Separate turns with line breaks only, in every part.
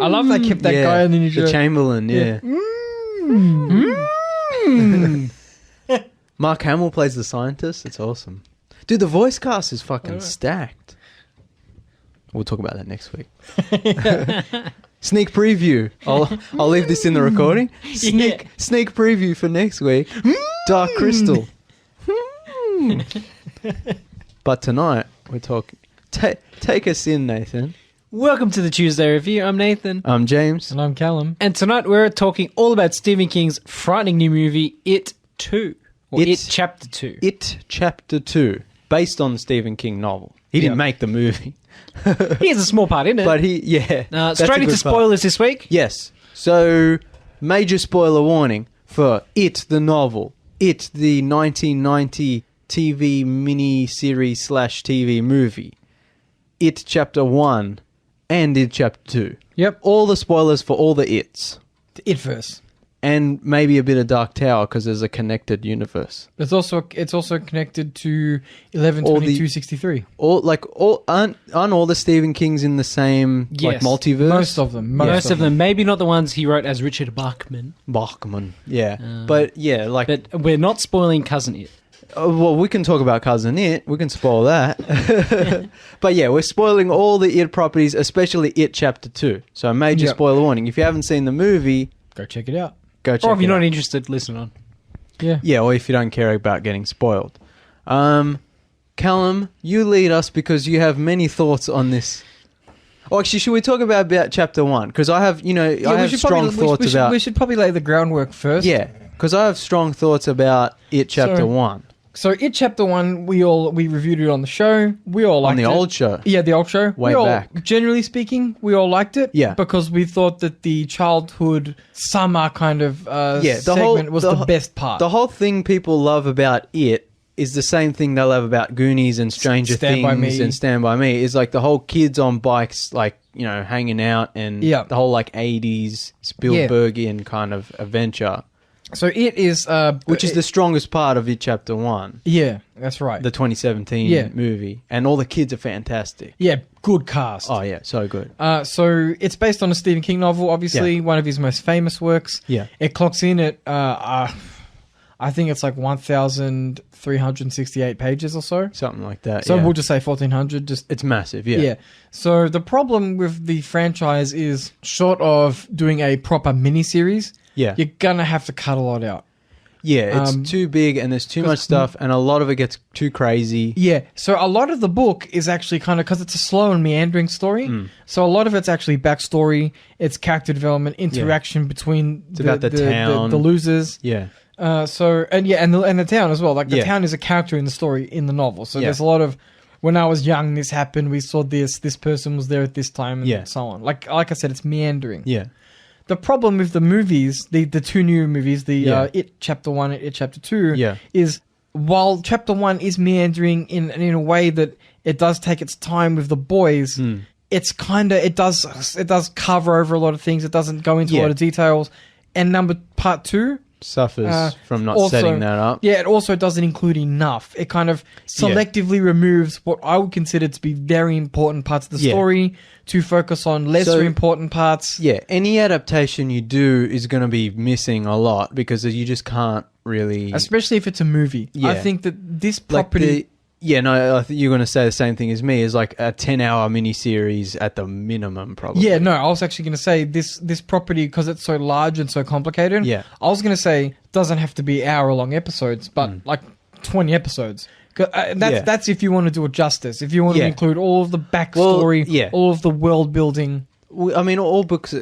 I love they kept that guy in the New
The Chamberlain, yeah. Mark Hamill plays the scientist. It's awesome. Dude, the voice cast is fucking stacked. We'll talk about that next week. Sneak preview. I'll leave this in the recording. Sneak preview for next week. Dark Crystal. But tonight we're talking. Take us in, Nathan.
Welcome to the Tuesday Review. I'm Nathan.
I'm James.
And I'm Callum.
And tonight we're talking all about Stephen King's frightening new movie, It 2. Or It Chapter 2.
It Chapter 2. Based on the Stephen King novel. He didn't make the movie.
He has a small part in it.
But
straight into spoilers this week.
Yes. So, major spoiler warning for It, the novel. It, the 1990 TV mini-series / TV movie. It Chapter 1 and It Chapter 2.
Yep.
All the spoilers for all the It's.
It verse.
And maybe a bit of Dark Tower because there's a connected universe.
It's also connected to 11/22/63.
Aren't all the Stephen Kings in the same multiverse?
Most of them.
Most of them. Maybe not the ones he wrote as Richard Bachman.
Bachman, yeah.
But we're not spoiling Cousin It.
Well, we can talk about Cousin It. We can spoil that. But yeah, we're spoiling all the It properties, especially It Chapter 2. So a major spoiler warning. If you haven't seen the movie,
go check it out.
Or
if you're not interested, listen on.
Yeah.
Yeah, or if you don't care about getting spoiled. Callum, you lead us because you have many thoughts on this. Oh, actually, should we talk about Chapter 1? Because I have, strong thoughts about...
We should probably lay the groundwork first.
Yeah, because I have strong thoughts about It Chapter 1.
So It Chapter 1, we reviewed it on the show. We all liked it.
On the old show.
Yeah, the old show.
Way back.
Generally speaking, we all liked it.
Yeah.
Because we thought that the childhood summer kind of segment was the best part.
The whole thing people love about it is the same thing they love about Goonies and Stranger Things and Stand By Me. Is like the whole kids on bikes, hanging out and the whole 80s Spielbergian kind of adventure.
So it is...
which is the strongest part of It Chapter 1.
Yeah, that's right.
The 2017 movie. And all the kids are fantastic.
Yeah, good cast.
Oh, yeah, so good.
So it's based on a Stephen King novel, obviously, one of his most famous works.
Yeah.
It clocks in at, I think it's 1,368 pages or so.
Something like that,
So we'll just say 1,400.
It's massive, yeah.
Yeah. So the problem with the franchise is, short of doing a proper miniseries...
Yeah.
You're going to have to cut a lot out.
Yeah, it's too big and there's too much stuff and a lot of it gets too crazy.
Yeah, so a lot of the book is actually kind of, because it's a slow and meandering story, so a lot of it's actually backstory, it's character development, interaction between
the town.
The losers.
Yeah.
And the town as well. The town is a character in the story in the novel. So there's a lot of, when I was young, this happened, we saw this person was there at this time, and so on. Like I said, it's meandering.
Yeah.
The problem with the movies, the two new movies, It Chapter 1 and It Chapter 2, is while Chapter 1 is meandering in a way that it does take its time with the boys, it's it does cover over a lot of things. It doesn't go into a lot of details. And part 2
suffers from not setting that up.
Yeah, it also doesn't include enough. It kind of selectively removes what I would consider to be very important parts of the story to focus on lesser important parts.
Yeah, any adaptation you do is going to be missing a lot because you just can't really...
Especially if it's a movie. Yeah. I think that this property...
I think you're going to say the same thing as me, is like a 10-hour miniseries at the minimum, probably.
Yeah, no, I was actually going to say this property, because it's so large and so complicated, I was going to say it doesn't have to be hour-long episodes, but 20 episods. That's if you want to do it justice. If you want to include all of the backstory, all of the world building.
I mean, all books,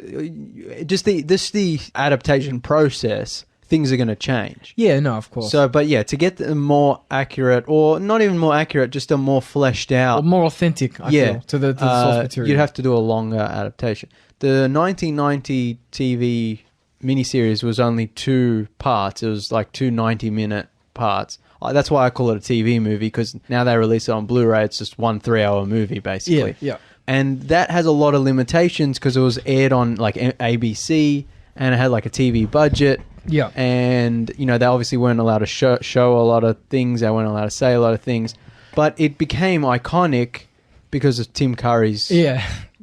just the adaptation process... things are going to change.
Yeah, no, of course.
So, but to get them more accurate, or not even more accurate, just a more fleshed out...
Or more authentic, I feel, to the source material.
You'd have to do a longer adaptation. The 1990 TV miniseries was only 2 parts. It was like 2 90-minute parts. That's why I call it a TV movie, because now they release it on Blu-ray. It's just 1 3-hour movie, basically.
Yeah.
And that has a lot of limitations because it was aired on like ABC, and it had like a TV budget.
Yeah.
And, they obviously weren't allowed to show a lot of things. They weren't allowed to say a lot of things. But it became iconic because of Tim Curry's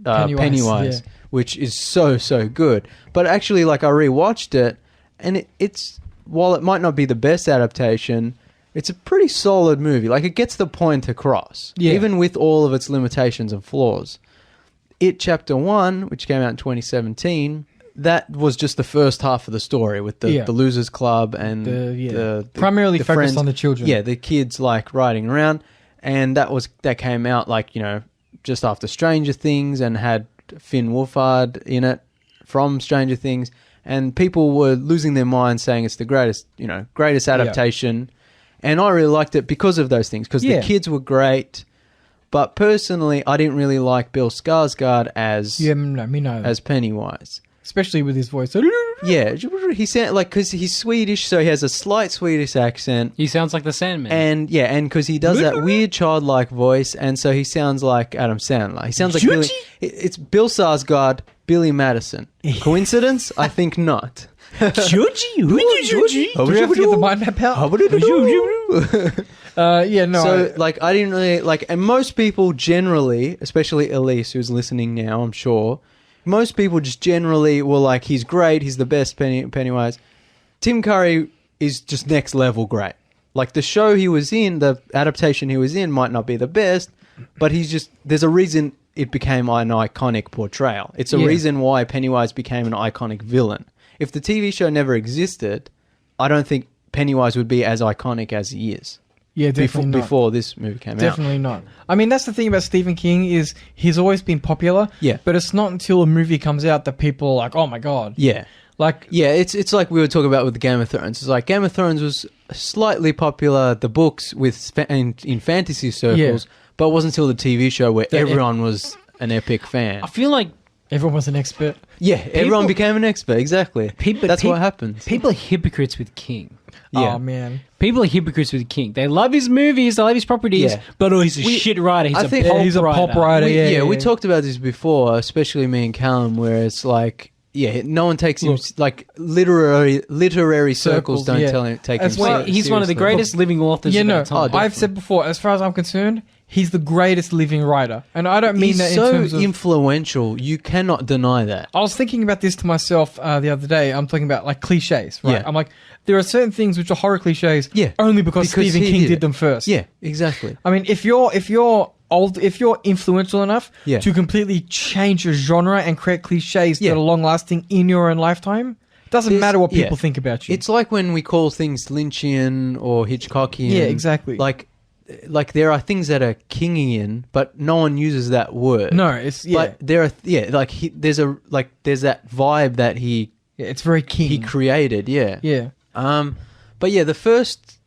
Pennywise, which is so good. But actually, like, I rewatched it, and it's while it might not be the best adaptation, it's a pretty solid movie. Like, it gets the point across, even with all of its limitations and flaws. It Chapter 1, which came out in 2017, that was just the first half of the story with the Losers Club and the
primarily focused
friends,
on the children.
Yeah, the kids, like, riding around. And that came out, like, you know, just after Stranger Things, and had Finn Wolfhard in it from Stranger Things. And people were losing their minds saying it's the greatest adaptation. And I really liked it because of those things, because the kids were great. But personally, I didn't really like Bill Skarsgard as as Pennywise.
Especially with his voice.
Yeah, he sound like, because he's Swedish, so he has a slight Swedish accent.
He sounds like the Sandman.
And because he does that weird childlike voice, and so he sounds like Adam Sandler. He sounds like Billy. It's Bill Skarsgård, Billy Madison. Coincidence? I think not.
Georgie? Do we have to get the mind map out? So,
I didn't really like, and most people generally, especially Elise, who's listening now, I'm sure, most people just generally were like, he's great, he's the best Pennywise. Tim Curry is just next level great. Like, the show he was in, the adaptation he was in might not be the best, but there's a reason it became an iconic portrayal. It's a reason why Pennywise became an iconic villain. If the TV show never existed, I don't think Pennywise would be as iconic as he is.
Yeah, definitely not.
Before this movie came out.
Definitely not. I mean, that's the thing about Stephen King, is he's always been popular.
Yeah.
But it's not until a movie comes out that people are like, oh my God.
Yeah.
Like,
yeah, it's like we were talking about with Game of Thrones. It's like Game of Thrones was slightly popular, the books in fantasy circles, but it wasn't until the TV show where everyone was an epic fan.
I feel like
everyone was an expert.
Yeah, everyone became an expert, exactly. That's what happens.
People are hypocrites with King.
Yeah.
Oh, man.
People are hypocrites with King. They love his movies, they love his properties, but he's a shit writer. He's a pop writer.
We talked about this before, especially me and Callum, where it's like, no one takes him, like, literary circles don't take him seriously.
He's one of the greatest living authors of our time.
I've said before, as far as I'm concerned, he's the greatest living writer. And I don't mean that in terms of...
He's so influential, you cannot deny that.
I was thinking about this to myself the other day. I'm talking about, like, cliches, right? Yeah. I'm like, there are certain things which are horror cliches only because Stephen King did them first.
Yeah, exactly.
I mean, if you're influential enough to completely change your genre and create cliches that are long-lasting in your own lifetime, doesn't matter what people think about you.
It's like when we call things Lynchian or Hitchcockian.
Yeah, exactly.
Like there are things that are Kingian, but no one uses that word.
No, it's
But there are there's that vibe that he
it's very King.
He created. Yeah. But the first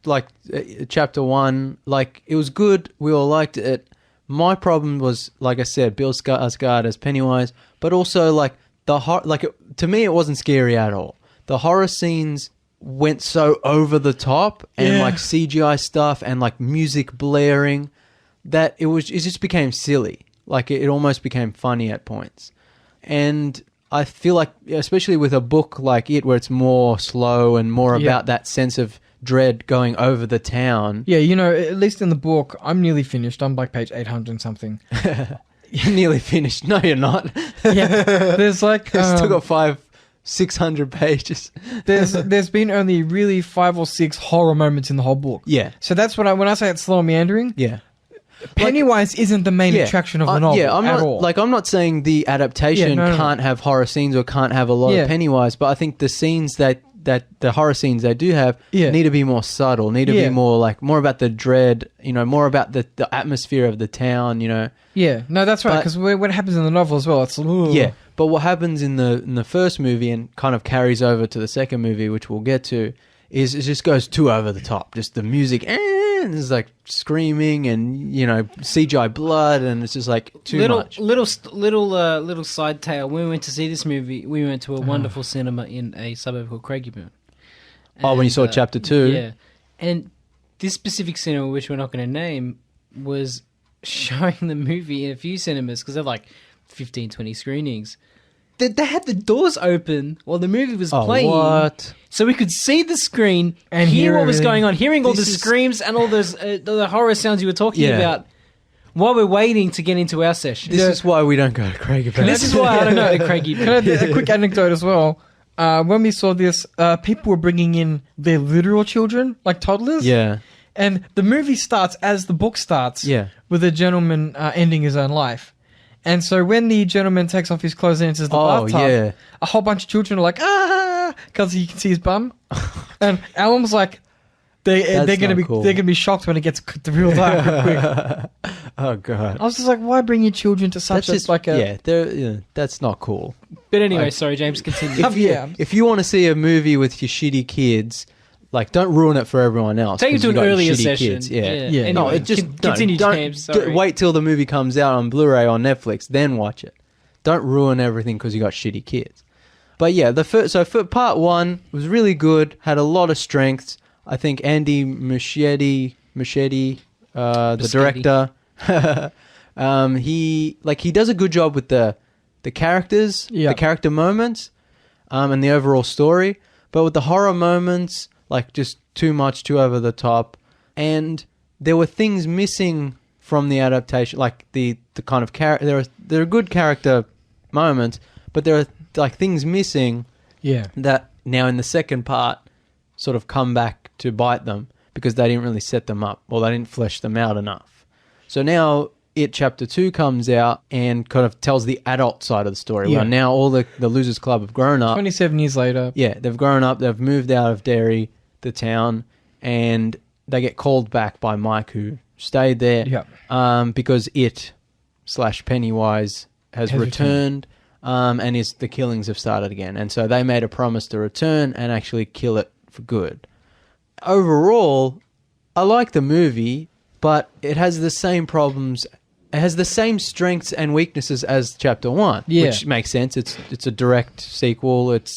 chapter 1, like, it was good. We all liked it. My problem was, like I said, Bill Skarsgård as Pennywise, but also like to me it wasn't scary at all. The horror scenes went so over the top and like CGI stuff and like music blaring that it just became silly. Like it almost became funny at points. And I feel like, especially with a book like it, where it's more slow and more about that sense of dread going over the town.
Yeah, at least in the book, I'm nearly finished. I'm like page 800 and something.
You're nearly finished. No, you're not.
Yeah, there's like...
still got 600 pages.
There's been only really 5 or 6 horror moments in the whole book.
Yeah.
So that's when I say it's slow and meandering.
Yeah.
Pennywise isn't the main attraction of the novel at all.
Like, I'm not saying the adaptation can't have horror scenes or can't have a lot of Pennywise, but I think the scenes that the horror scenes they do have need to be more subtle, need to be more about the dread, more about the atmosphere of the town,
Yeah, no, that's right, because when it happens in the novel as well, it's... Ooh.
Yeah, but what happens in the first movie and kind of carries over to the second movie, which we'll get to, is it just goes too over the top. Just the music, and it's like screaming and, CGI blood, and it's just like too much.
Little side tale. When we went to see this movie, we went to a wonderful cinema in a suburb called Craigieburn.
When you saw chapter 2?
Yeah. And this specific cinema, which we're not going to name, was showing the movie in a few cinemas, because they're like 15, 20 screenings. They had the doors open while the movie was playing.
What?
So we could see the screen and hear what was going on, hearing all the screams and all those the horror sounds you were talking about. while we're waiting to get into our session.
This is why we don't go to Craig about
This is why I don't know Craigie.
Can I do a quick anecdote as well? When we saw this, people were bringing in their literal children, like toddlers.
Yeah.
And the movie starts as the book starts.
Yeah.
With a gentleman ending his own life. And so when the gentleman takes off his clothes and enters the bathtub, a whole bunch of children are like, because you can see his bum. And Alan was like, they're gonna be shocked when it gets real dark real quick.
Oh god!
I was just like, why bring your children to such
that's not cool.
But anyway, sorry, James, continue.
If you want to see a movie with your shitty kids, like, don't ruin it for everyone else.
Take it to an earlier session.
Kids. Yeah.
Anyway,
No, it just
continue, James. Sorry.
Wait till the movie comes out on Blu-ray on Netflix, then watch it. Don't ruin everything because you got shitty kids. But yeah, for part 1 was really good. Had a lot of strengths. I think Andy Muschietti, the director, he does a good job with the characters, the character moments, and the overall story. But with the horror moments, like just too much, too over the top, and there were things missing from the adaptation, like the kind of character. There are good character moments, but there are like things missing. Yeah. That now in the second part sort of come back to bite them because they didn't really set them up or they didn't flesh them out enough. So now It Chapter 2 comes out and kind of tells the adult side of the story. Yeah. Where now all the Losers Club have grown up.
27 years later.
Yeah, they've grown up. They've moved out of Derry, the town, and they get called back by Mike, who stayed there. Yeah. Because It/Pennywise has returned. And the killings have started again. And so they made a promise to return and actually kill it for good. Overall, I like the movie, but it has the same problems. It has the same strengths and weaknesses as Chapter 1, which makes sense. It's a direct sequel. It's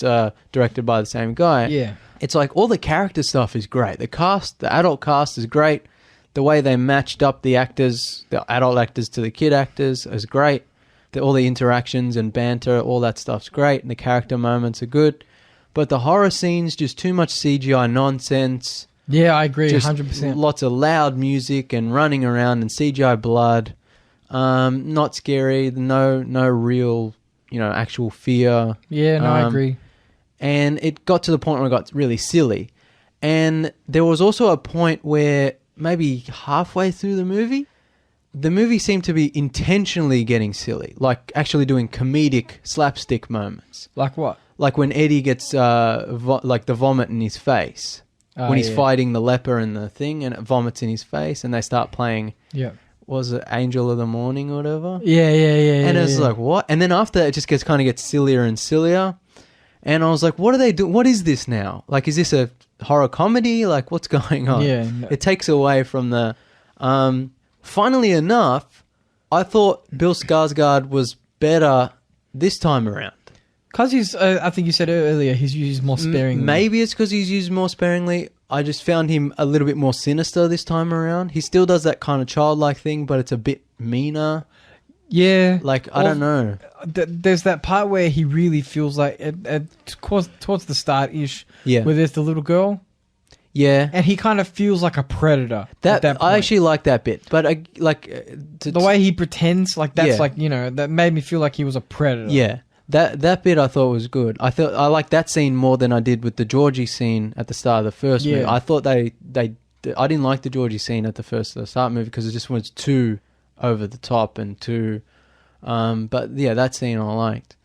directed by the same guy. Yeah. It's like all the character stuff is great. The adult cast is great. The way they matched up the actors, the adult actors to the kid actors is great. All the interactions and banter, all that stuff's great, and the character moments are good. But the horror scenes, just too much CGI nonsense.
Yeah, I agree, 100%.
Lots of loud music and running around and CGI blood. Not scary. No real, actual fear.
Yeah, no, I agree.
And it got to the point where it got really silly. And there was also a point where maybe halfway through the movie seemed to be intentionally getting silly, like actually doing comedic slapstick moments.
Like what?
Like when Eddie gets the vomit in his face. When he's fighting the leper and the thing, and it vomits in his face, and they start playing, was it Angel of the Morning or whatever?
Yeah.
And it's like, what? And then after that, it just gets sillier and sillier. And I was like, what are they doing? What is this now? Like, is this a horror comedy? Like, what's going on?
Yeah. No.
It takes away from the... Funnily enough, I thought Bill Skarsgard was better this time around.
Because he's, I think you said earlier, he's used more sparingly.
Maybe it's because he's used more sparingly. I just found him a little bit more sinister this time around. He still does that kind of childlike thing, but it's a bit meaner.
Yeah.
Like, I don't know.
There's that part where he really feels like, towards the start-ish, where there's the little girl.
Yeah.
And he kind of feels like a predator at that point.
I actually like that bit. But,
the way he pretends, like, that's that made me feel like he was a predator.
Yeah. That bit I thought was good. I liked that scene more than I did with the Georgie scene at the start of the first movie. I thought I didn't like the Georgie scene at the start movie because it just was too over the top and too... but yeah, that scene I liked.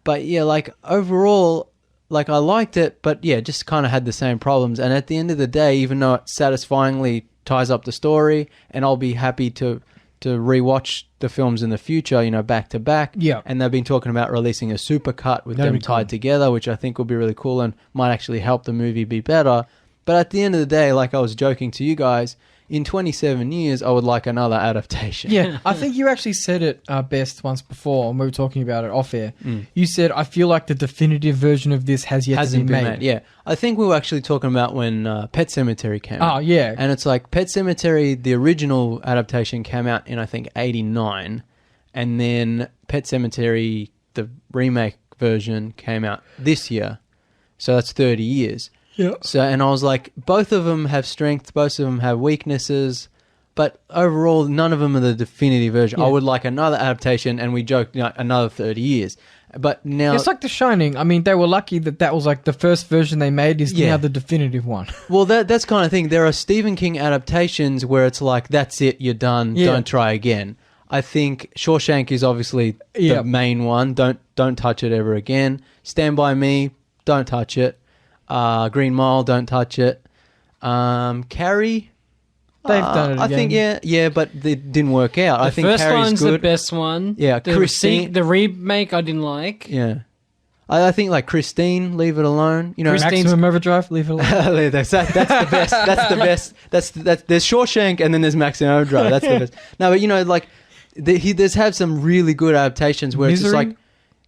But yeah, like overall, like I liked it, but yeah, just kind of had the same problems. And at the end of the day, even though it satisfyingly ties up the story, and I'll be happy to rewatch the films in the future, back to back.
Yeah.
And they've been talking about releasing a supercut with them tied together, which I think will be really cool and might actually help the movie be better. But at the end of the day, like I was joking to you guys, in 27 years, I would like another adaptation.
Yeah, I think you actually said it best once before when we were talking about it off air. You said, I feel like the definitive version of this hasn't been made.
Yeah, I think we were actually talking about when Pet Sematary came out.
Oh, yeah.
And it's like Pet Sematary, the original adaptation came out in, I think, 89. And then Pet Sematary, the remake version, came out this year. So that's 30 years.
Yeah.
So, and I was like, both of them have strengths, both of them have weaknesses. But overall, none of them are the definitive version.
Yeah.
I would like another adaptation, and we joked, another 30 years. But now...
It's like The Shining. I mean, they were lucky that was like the first version they made is now the definitive one.
Well, that's kind of thing. There are Stephen King adaptations where it's like, that's it, you're done, don't try again. I think Shawshank is obviously the main one. Don't touch it ever again. Stand By Me, don't touch it. Green Mile, don't touch it. Carrie...
They've done it again.
I think, but it didn't work out. I think
first
Carrie's
one's
good.
the best one.
Yeah, Christine.
The remake I didn't like.
Yeah. I think like Christine, leave it alone.
Maximum Overdrive, leave it alone.
that's the best. That's the best. There's Shawshank and then there's Maximum Overdrive. That's the best. No, but like there's had some really good adaptations where it's just like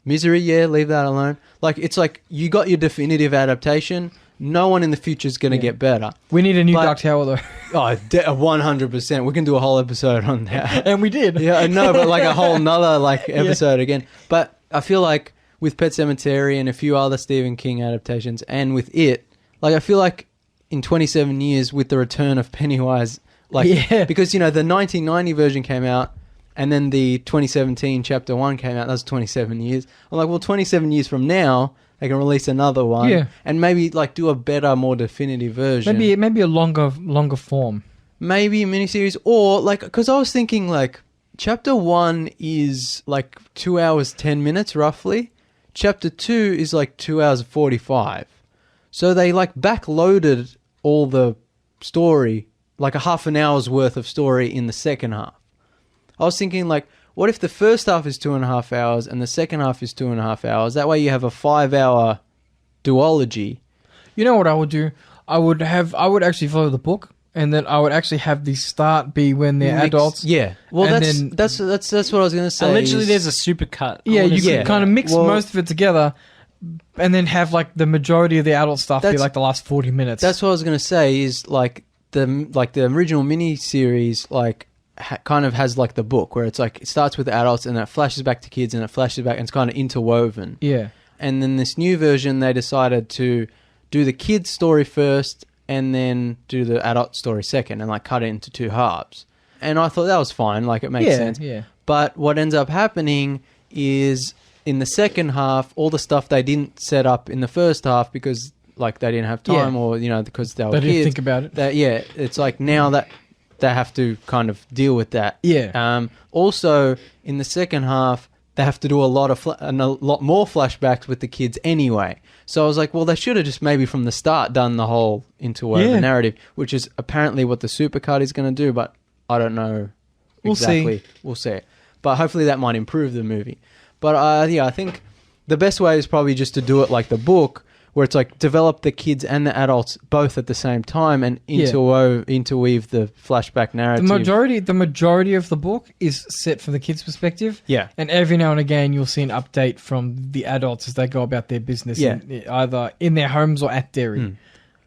Misery, leave that alone. Like it's like you got your definitive adaptation. No one in the future is going to get better.
We need a new Dark Tower, though.
100%. We can do a whole episode on that.
And we did.
Yeah, I know, but like a whole nother episode again. But I feel like with Pet Sematary and a few other Stephen King adaptations, and with it, like I feel like in 27 years with the return of Pennywise, because the 1990 version came out, and then the 2017 Chapter 1 came out. That was 27 years. I'm like, well, 27 years from now, they can release another one, and maybe like do a better, more definitive version.
Maybe a longer form.
Maybe a miniseries, or like because I was thinking like Chapter 1 is like 2 hours 10 minutes roughly. Chapter 2 is like 2 hours 45. So they like backloaded all the story, like a half an hour's worth of story in the second half. I was thinking like, what if the first half is 2.5 hours and the second half is 2.5 hours? That way you have a 5-hour duology.
You know what I would do? I would actually follow the book, and then I would actually have the start be when they're adults.
Yeah. Well, that's what I was going to say.
Literally, there's a supercut.
Yeah, you can kind of mix most of it together, and then have like the majority of the adult stuff be like the last 40 minutes.
That's what I was going to say. Is like the original miniseries kind of has like the book where it's like it starts with adults and then it flashes back to kids and it flashes back and it's kind of interwoven.
Yeah.
And then this new version, they decided to do the kids' story first and then do the adult story second and like cut it into two halves. And I thought that was fine, like it makes sense. Yeah. But what ends up happening is in the second half, all the stuff they didn't set up in the first half because like they didn't have time or because they were kids.
They didn't think about it.
It's like now that they have to kind of deal with that.
Yeah.
Also, in the second half, they have to do a lot more flashbacks with the kids anyway. So I was like, well, they should have just maybe from the start done the whole interwoven narrative, which is apparently what the supercut is going to do, but I don't know exactly. We'll see. But hopefully that might improve the movie. But I think the best way is probably just to do it like the book, where it's like develop the kids and the adults both at the same time and interweave the flashback narrative.
The majority of the book is set from the kids' perspective.
Yeah.
And every now and again you'll see an update from the adults as they go about their business, either in their homes or at dairy.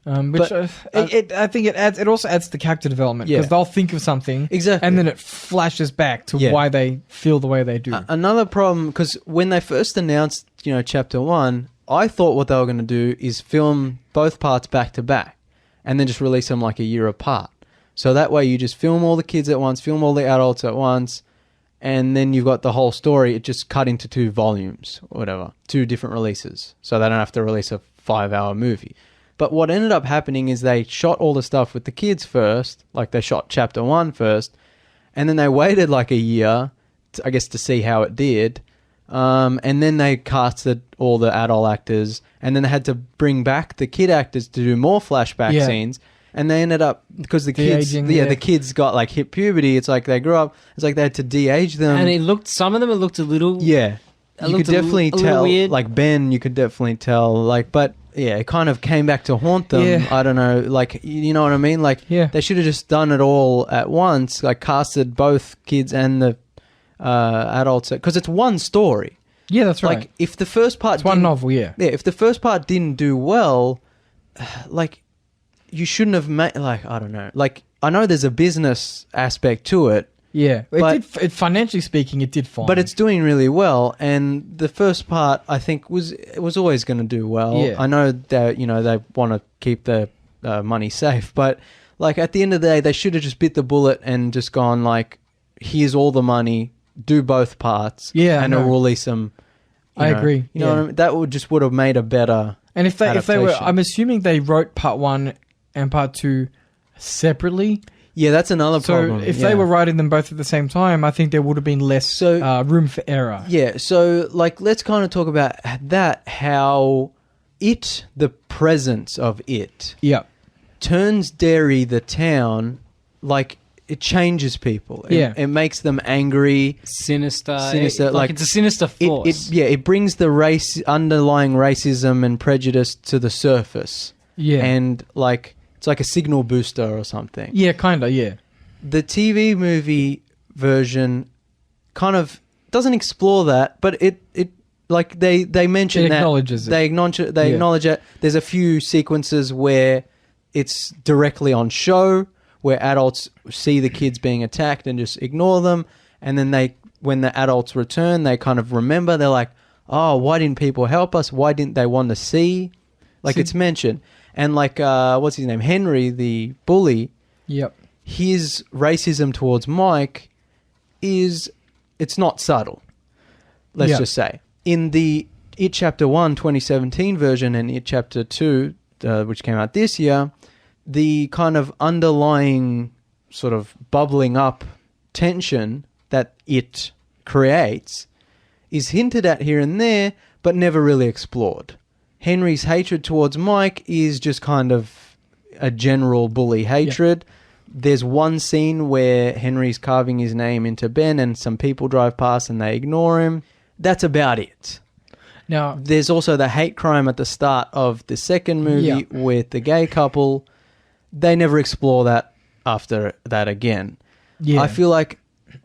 I think it also adds to character development because they'll think of something and then it flashes back to why they feel the way they do.
Another problem, because when they first announced, Chapter 1, I thought what they were going to do is film both parts back to back and then just release them like a year apart. So that way you just film all the kids at once, film all the adults at once, and then you've got the whole story. It just cut into 2 volumes or whatever, 2 different releases. So they don't have to release a 5-hour movie. But what ended up happening is they shot all the stuff with the kids first, like they shot Chapter 1 first, and then they waited like a year, to see how it did. And then they casted all the adult actors, and then they had to bring back the kid actors to do more flashback scenes. And they ended up, because the kids, the kids got like hit puberty. It's like they grew up. It's like they had to de-age them.
And some of them looked a little.
Yeah, you could definitely tell.
Weird.
Like Ben, you could definitely tell. Like, but it kind of came back to haunt them. Yeah. I don't know. Like, you know what I mean? Like, they should have just done it all at once. Like, casted both kids and the adults, because it's one story.
Yeah, that's right.
Like, if the first part,
it's one novel. Yeah,
if the first part didn't do well, like, you shouldn't have made. Like, I don't know. Like, I know there's a business aspect to it.
Yeah, financially speaking, it did fine.
But it's doing really well, and the first part, I think, was always going to do well.
Yeah.
I know that they want to keep the money safe, but like at the end of the day, they should have just bit the bullet and just gone like, here's all the money, do both parts, and it'll release them.
I agree.
You know what I mean? That would have made a better.
And if they were, I'm assuming they wrote part 1 and part 2 separately.
Yeah, that's another problem.
So if they were writing them both at the same time, I think there would have been less room for error.
Yeah, so like let's kind of talk about that, how the presence of it turns Derry, the town, like it changes people. It makes them angry.
Sinister.
Like
it's a sinister force.
It brings the underlying racism and prejudice to the surface. Yeah. And like, it's like a signal booster or something.
Yeah, kind of, yeah.
The TV movie version kind of doesn't explore that, but it like they mention that.
Acknowledges it.
They acknowledge it. There's a few sequences where it's directly on show, where adults see the kids being attacked and just ignore them. And then when the adults return, they kind of remember. They're like, oh, why didn't people help us? Why didn't they want to see? Like it's mentioned. And like, what's his name? Henry, the bully.
Yep.
His racism towards Mike it's not subtle. Let's just say. In the It Chapter 1 2017 version and It Chapter 2, which came out this year, the kind of underlying sort of bubbling up tension that it creates is hinted at here and there, but never really explored. Henry's hatred towards Mike is just kind of a general bully hatred. Yeah. There's one scene where Henry's carving his name into Ben and some people drive past and they ignore him. That's about it. Now, there's also the hate crime at the start of the second movie with the gay couple. They never explore that after that again. Yeah. I feel like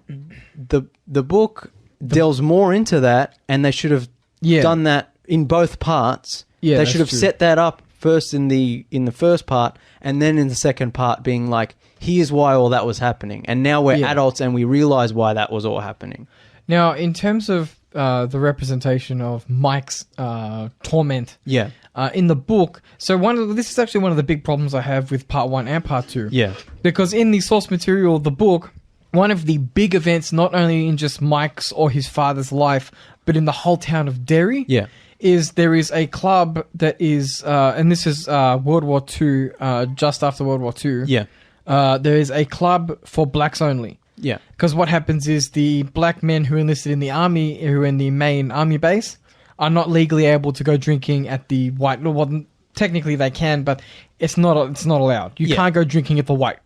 the book delves more into that, and they should have done that in both parts. Yeah, they should have set that up first in the first part, and then in the second part being like, here's why all that was happening. And now we're adults and we realize why that was all happening.
Now, in terms of the representation of Mike's torment in the book, so this is actually one of the big problems I have with part 1 and part 2. Yeah. Because in the source material of the book, one of the big events, not only in just Mike's or his father's life, but in the whole town of Derry, is there is a club that is, and this is World War II, just after World War II. Yeah. There is a club for blacks only. Yeah. Because what happens is the black men who enlisted in the army, who are in the main army base, are not legally able to go drinking at the white. Well, technically they can, but it's not allowed. You can't go drinking at the white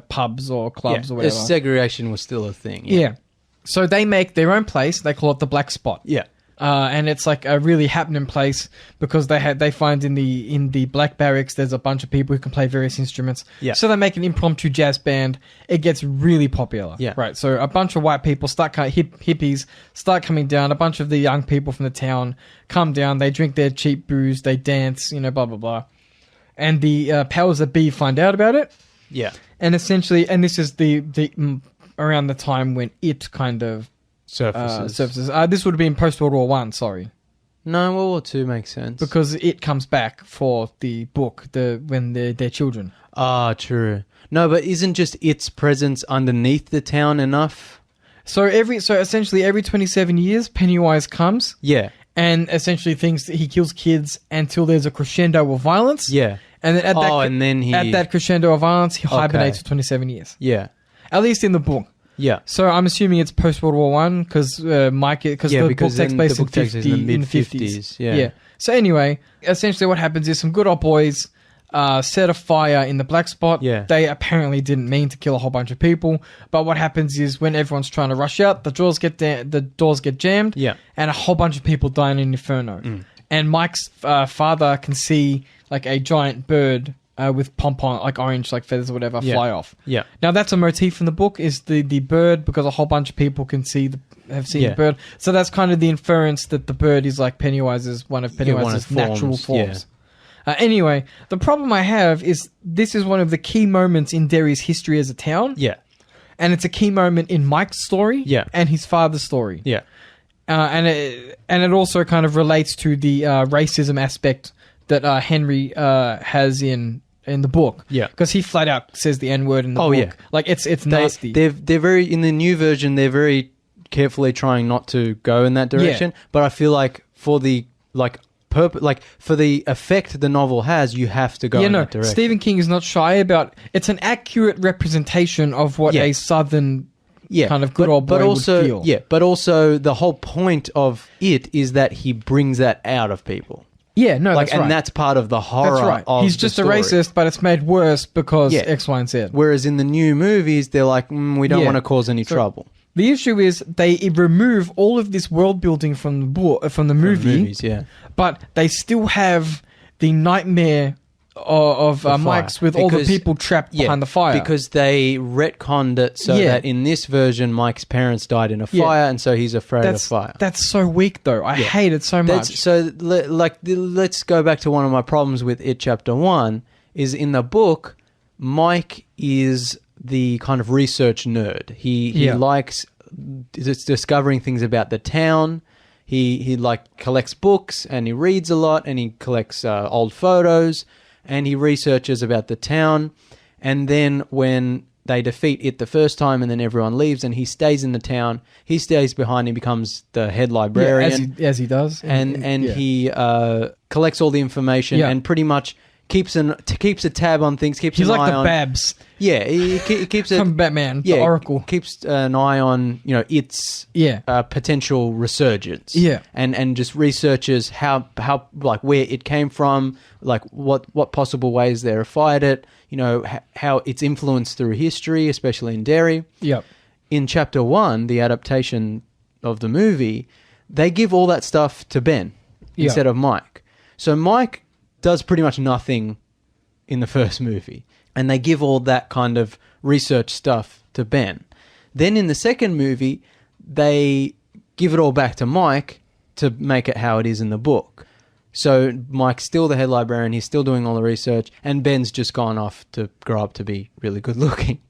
pubs or clubs or whatever.
Segregation was still a thing.
Yeah. So they make their own place. They call it the Black Spot. Yeah. And it's like a really happening place because they find in the black barracks there's a bunch of people who can play various instruments. Yeah. So they make an impromptu jazz band. It gets really popular. Yeah. Right. So a bunch of white people hippies start coming down. A bunch of the young people from the town come down. They drink their cheap booze. They dance. Blah blah blah. And the powers that be find out about it. Yeah. And essentially, and this is the around the time when it kind of surfaces. This would have been post-World War I, sorry.
No, World War II makes sense.
Because it comes back for the book when they're children.
Ah, true. No, but isn't just its presence underneath the town enough?
So essentially every 27 years, Pennywise comes. Yeah. And essentially he kills kids until there's a crescendo of violence. Yeah. And then at that crescendo of violence, he hibernates for 27 years. Yeah. At least in the book. Yeah. So I'm assuming it's post-World War I because the book takes place in the mid-50s. Yeah. So anyway, essentially what happens is some good old boys set a fire in the Black Spot. Yeah. They apparently didn't mean to kill a whole bunch of people. But what happens is when everyone's trying to rush out, the doors get jammed. Yeah. And a whole bunch of people die in an inferno. Mm. And Mike's father can see like a giant bird with pompon, like orange, like feathers or whatever, fly off. Yeah. Now that's a motif in the book is the bird because a whole bunch of people can have seen the bird. So that's kind of the inference that the bird is like one of Pennywise's natural forms. Yeah. Anyway, the problem I have is this is one of the key moments in Derry's history as a town. Yeah. And it's a key moment in Mike's story. Yeah. And his father's story. Yeah. And it also kind of relates to the racism aspect that Henry has in in the book.
Yeah.
Because he flat out says the N-word in the book.
Yeah.
Like, it's nasty.
They're very, in the new version, they're very carefully trying not to go in that direction. Yeah. But I feel like for the, for the effect the novel has, you have to go in that direction.
Stephen King is not shy about, it's an accurate representation of what a Southern kind of good old boy would feel.
Yeah, but also the whole point of it is that he brings that out of people.
Yeah, no, that's right.
And that's part of the horror
that's right.
of
He's just
the
a
story.
racist, but it's made worse because X, Y, and Z.
Whereas in the new movies, they're like, we don't want to cause any trouble.
The issue is they remove all of this world building from the book, from the movie,
movies,
but they still have the nightmare of Mike's with all the people trapped behind the fire.
Because they retconned it so that in this version, Mike's parents died in a fire, and so he's afraid of fire.
That's so weak, though. I hate it so much.
So, let's go back to one of my problems with It Chapter 1, is in the book, Mike is the kind of research nerd. He likes discovering things about the town. He collects books, and he reads a lot, and he collects old photos, and he researches about the town. And then when they defeat it the first time and then everyone leaves and he stays in the town, he stays behind, he becomes the head librarian.
As he does.
He collects all the information and pretty much keeps a tab on things, keeps an eye on...
He's like the Babs.
Yeah, he keeps
From Batman, the Oracle.
Keeps an eye on, its potential resurgence.
Yeah.
And just researches how where it came from, what possible ways they fight it, how it's influenced through history, especially in Derry.
Yep.
In Chapter 1, the adaptation of the movie, they give all that stuff to Ben instead of Mike. So Mike does pretty much nothing in the first movie. And they give all that kind of research stuff to Ben. Then in the second movie, they give it all back to Mike to make it how it is in the book. So Mike's still the head librarian, he's still doing all the research, and Ben's just gone off to grow up to be really good looking.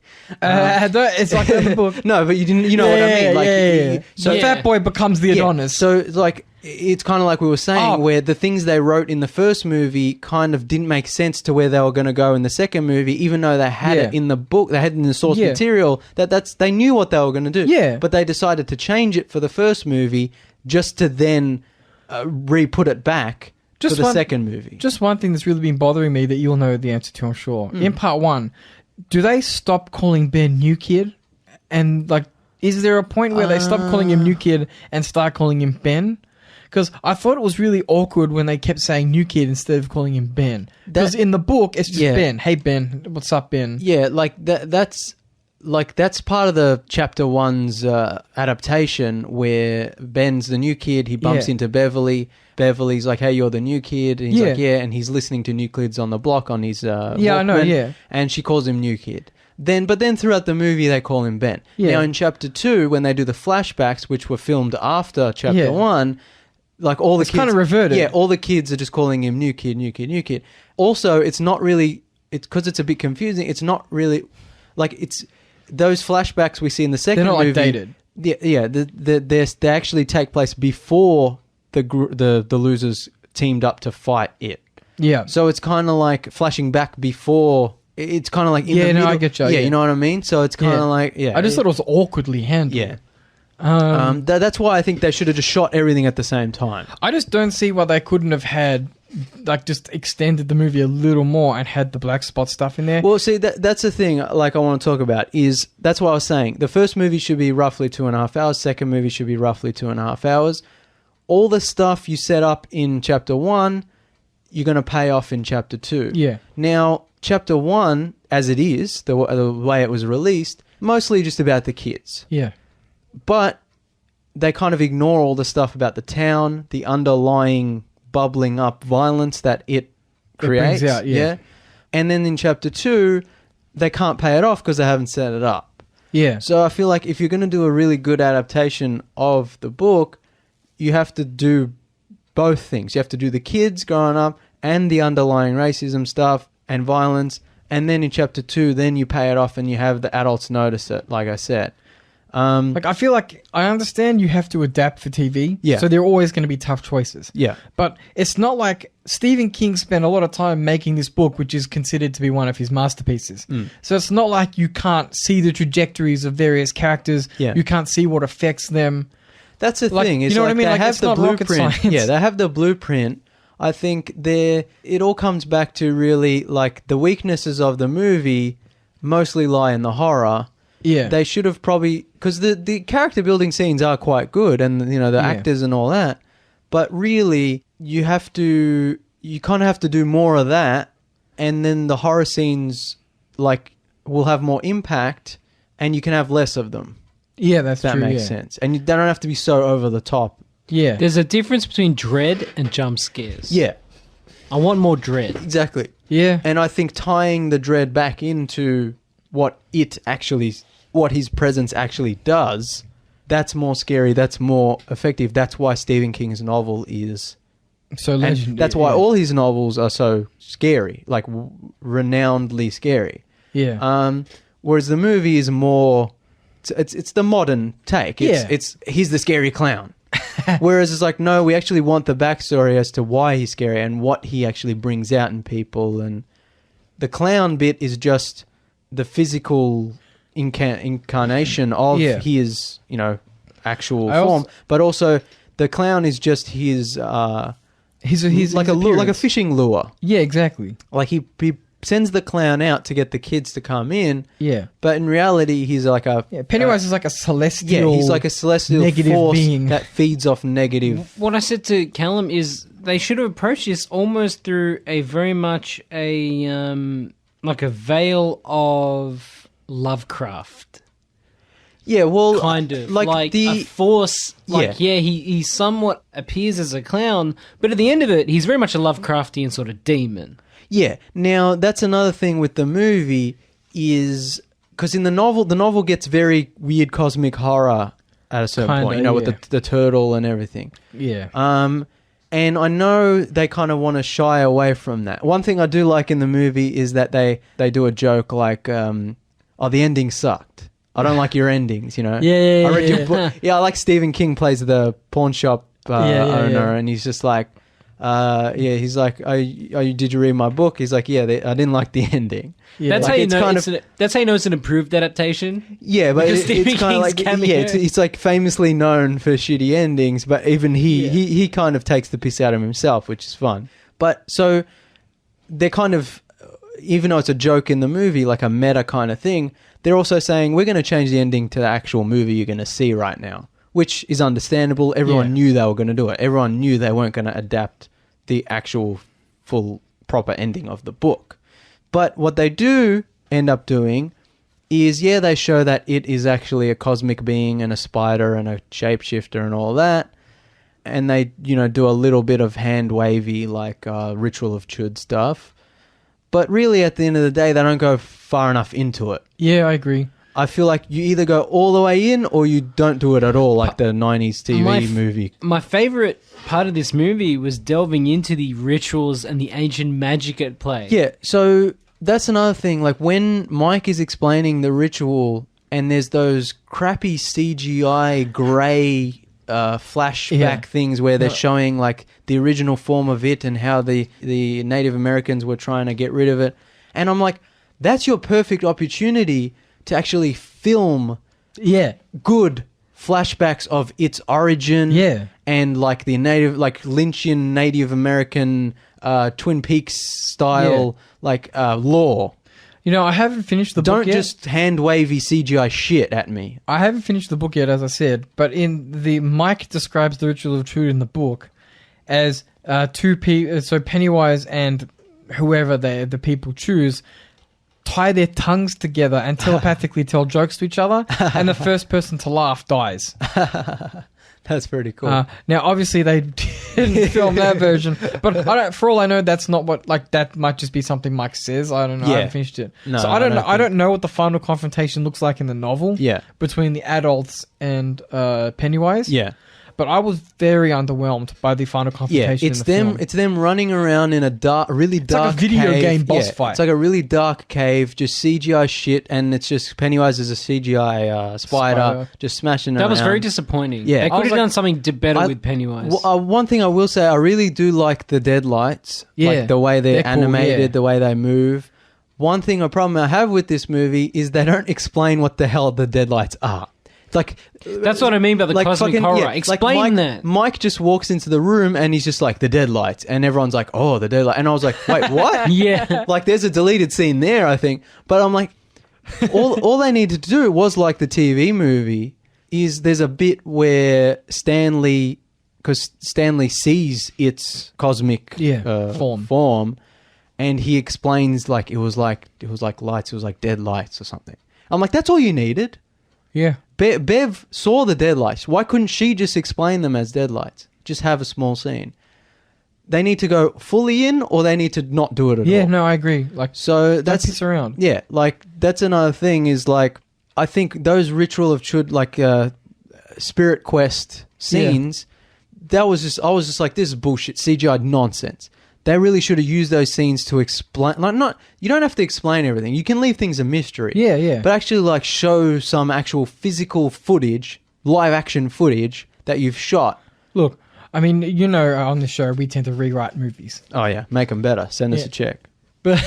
It's like in the book.
No, but you know what I mean.
So the fat boy becomes the Adonis.
So it's kind of like we were saying, where the things they wrote in the first movie kind of didn't make sense to where they were going to go in the second movie, even though they had it in the book, they had it in the source material, they knew what they were going to do.
Yeah.
But they decided to change it for the first movie just to then re-put it back for the second movie.
Just one thing that's really been bothering me that you'll know the answer to, I'm sure. In part 1, do they stop calling Ben New Kid? And is there a point where they stop calling him New Kid and start calling him Ben? Because I thought it was really awkward when they kept saying New Kid instead of calling him Ben. Because in the book, it's just Ben. Hey, Ben. What's up, Ben?
Yeah, that's part of the Chapter 1's adaptation where Ben's the new kid. He bumps into Beverly. Beverly's like, hey, you're the new kid. And he's like, yeah. And he's listening to New Kids on the Block on his Walkman,
I know, yeah.
And she calls him New Kid. But then throughout the movie, they call him Ben. Yeah. Now, in Chapter 2, when they do the flashbacks, which were filmed after Chapter 1... all the kids
kind of reverted.
Yeah, all the kids are just calling him New Kid, New Kid, New Kid. Also, it's not really... It's because it's a bit confusing. It's not really... it's... Those flashbacks we see in the second movie...
They're not dated.
Yeah. They actually take place before the losers teamed up to fight it. Yeah. So it's kind of like flashing back before... It's kind of like in the middle.
I get you.
Yeah, you know what I mean? So it's kind of like... Yeah.
I just thought it was awkwardly handled.
Yeah. That's why I think they should have just shot everything at the same time.
I just don't see why they couldn't have had, just extended the movie a little more and had the black spot stuff in there.
Well, see, that's the thing, I want to talk about, is that's what I was saying. The first movie should be roughly 2.5 hours. Second movie should be roughly 2.5 hours. All the stuff you set up in Chapter 1, you're going to pay off in Chapter 2.
Yeah.
Now, Chapter 1, as it is, the way it was released, mostly just about the kids.
Yeah.
But they kind of ignore all the stuff about the town, the underlying bubbling up violence that it creates.
Brings out, yeah.
And then in Chapter 2, they can't pay it off because they haven't set it up.
Yeah.
So I feel like if you're going to do a really good adaptation of the book, you have to do both things. You have to do the kids growing up and the underlying racism stuff and violence. And then in Chapter 2, then you pay it off and you have the adults notice it, like I said.
Like, I feel like I understand you have to adapt for TV.
Yeah.
So there are always going to be tough choices.
Yeah.
But it's not like Stephen King spent a lot of time making this book, which is considered to be one of his masterpieces. So it's not like you can't see the trajectories of various characters.
Yeah.
You can't see what affects them.
That's the
Like,
thing.
you
It's
know what
like
I mean?
they
Like,
have
it's
the
not rocket
blueprint.
science.
Yeah, they have the blueprint. I think it all comes back to really, like, the weaknesses of the movie mostly lie in the horror.
Yeah.
They should have probably, because the character building scenes are quite good, and the actors and all that, but really you kind of have to do more of that, and then the horror scenes like will have more impact, and you can have less of them.
Yeah, that's
That
true.
makes sense, and they don't have to be so over the top.
Yeah.
There's a difference between dread and jump scares.
Yeah,
I want more dread.
exactly.
Yeah.
And I think tying the dread back into what his presence actually does, that's more scary, that's more effective. That's why Stephen King's novel is
So
and
legendary.
that's why all his novels are so scary, like renownedly scary.
Yeah.
Whereas the movie is more, it's the modern take. It's he's the scary clown. Whereas it's like, no, we actually want the backstory as to why he's scary and what he actually brings out in people. And the clown bit is just the physical incarnation of his, actual form. But also, the clown is just his. He's like a fishing lure.
Yeah, exactly.
Like he sends the clown out to get the kids to come in.
Yeah.
But in reality, he's like a...
Yeah, Pennywise is like a celestial...
Yeah, he's like a celestial
negative
force
being.
that feeds off negative...
What I said to Callum is they should have approached this almost through a very much like a veil of Lovecraft.
Yeah, well...
Kind of.
Like
a force... he somewhat appears as a clown, but at the end of it, he's very much a Lovecraftian sort of demon.
Yeah. Now, that's another thing with the movie is... Because in the novel gets very weird cosmic horror at a certain point, with the turtle and everything.
Yeah.
And I know they kind of want to shy away from that. One thing I do like in the movie is that they do a joke like, the ending sucked. I don't like your endings,
Yeah.
I read your book. Yeah, I like Stephen King plays the pawn shop owner, and he's just like, he's like, did you read my book? He's like, I didn't like the ending.
Yeah.
That's how you know that's how you know it's an improved adaptation.
Yeah, but
Because Stephen
it's kind of
King's
like
cameo.
it's like famously known for shitty endings, but even he kind of takes the piss out of himself, which is fun. But so they're kind of, even though it's a joke in the movie, like a meta kind of thing, they're also saying we're going to change the ending to the actual movie you're going to see right now, which is understandable. Everyone knew they were going to do it. Everyone knew they weren't going to adapt the actual full proper ending of the book. But what they do end up doing is, they show that it is actually a cosmic being and a spider and a shapeshifter and all that. And they, do a little bit of hand-wavy, like Ritual of Chud stuff. But really, at the end of the day, they don't go far enough into it.
Yeah, I agree.
I feel like you either go all the way in or you don't do it at all, like the 90s TV movie.
My favorite part of this movie was delving into the rituals and the ancient magic at play.
Yeah, so that's another thing. Like when Mike is explaining the ritual and there's those crappy CGI grey flashback things where they're showing like the original form of it and how the Native Americans were trying to get rid of it. And I'm like, that's your perfect opportunity to actually film good flashbacks of its origin and like the Lynchian Native American Twin Peaks style lore.
I haven't finished the book yet.
Don't just hand-wavy CGI shit at me.
I haven't finished the book yet, as I said, but Mike describes the Ritual of Truth in the book as two people, so Pennywise and whoever the people choose tie their tongues together and telepathically tell jokes to each other, and the first person to laugh dies.
That's pretty cool.
Now, obviously, they didn't film that version, but for all I know, that's not what. Like that might just be something Mike says. I don't know. I haven't finished it, so I don't know. I don't know what the final confrontation looks like in the novel.
Yeah.
Between the adults and Pennywise.
Yeah.
but I was very underwhelmed by the final confrontation.
Yeah, it's them running around in a really dark
like a video
cave.
game boss fight.
It's like a really dark cave, just CGI shit, and it's just Pennywise as a CGI spider just smashing around.
That was very disappointing.
Yeah.
They could have
like,
done something better with Pennywise.
One thing I will say, I really do like the deadlights.
Yeah.
Like the way they're animated,
cool, yeah.
the way they move. One thing, a problem I have with this movie is they don't explain what the hell the deadlights are. It's like...
That's what I mean by the cosmic horror.
Yeah,
Explain that.
Mike just walks into the room and he's just like, the deadlights. And everyone's like, oh, the deadlight. And I was like, wait, what?
Yeah.
Like, there's a deleted scene there, I think. But I'm like, all they needed to do was like the TV movie, is there's a bit where Stanley... Because Stanley sees its cosmic form, and he explains like it was like lights, it was like dead lights or something. I'm like, that's all you needed.
Yeah.
Bev saw the dead lights. Why couldn't she just explain them as dead lights? Just have a small scene. They need to go fully in, or they need to not do it at all.
Yeah, no, I agree. Like,
so that's
piss around.
Yeah, like that's another thing. Is like I think those ritual of spirit quest scenes. Yeah. I was just like, this is bullshit, CGI nonsense. They really should have used those scenes to explain, you don't have to explain everything. You can leave things a mystery.
Yeah, yeah.
But actually like show some actual physical footage, live action footage that you've shot.
Look, I mean, on the show, we tend to rewrite movies.
Oh yeah, make them better. Send us a check.
But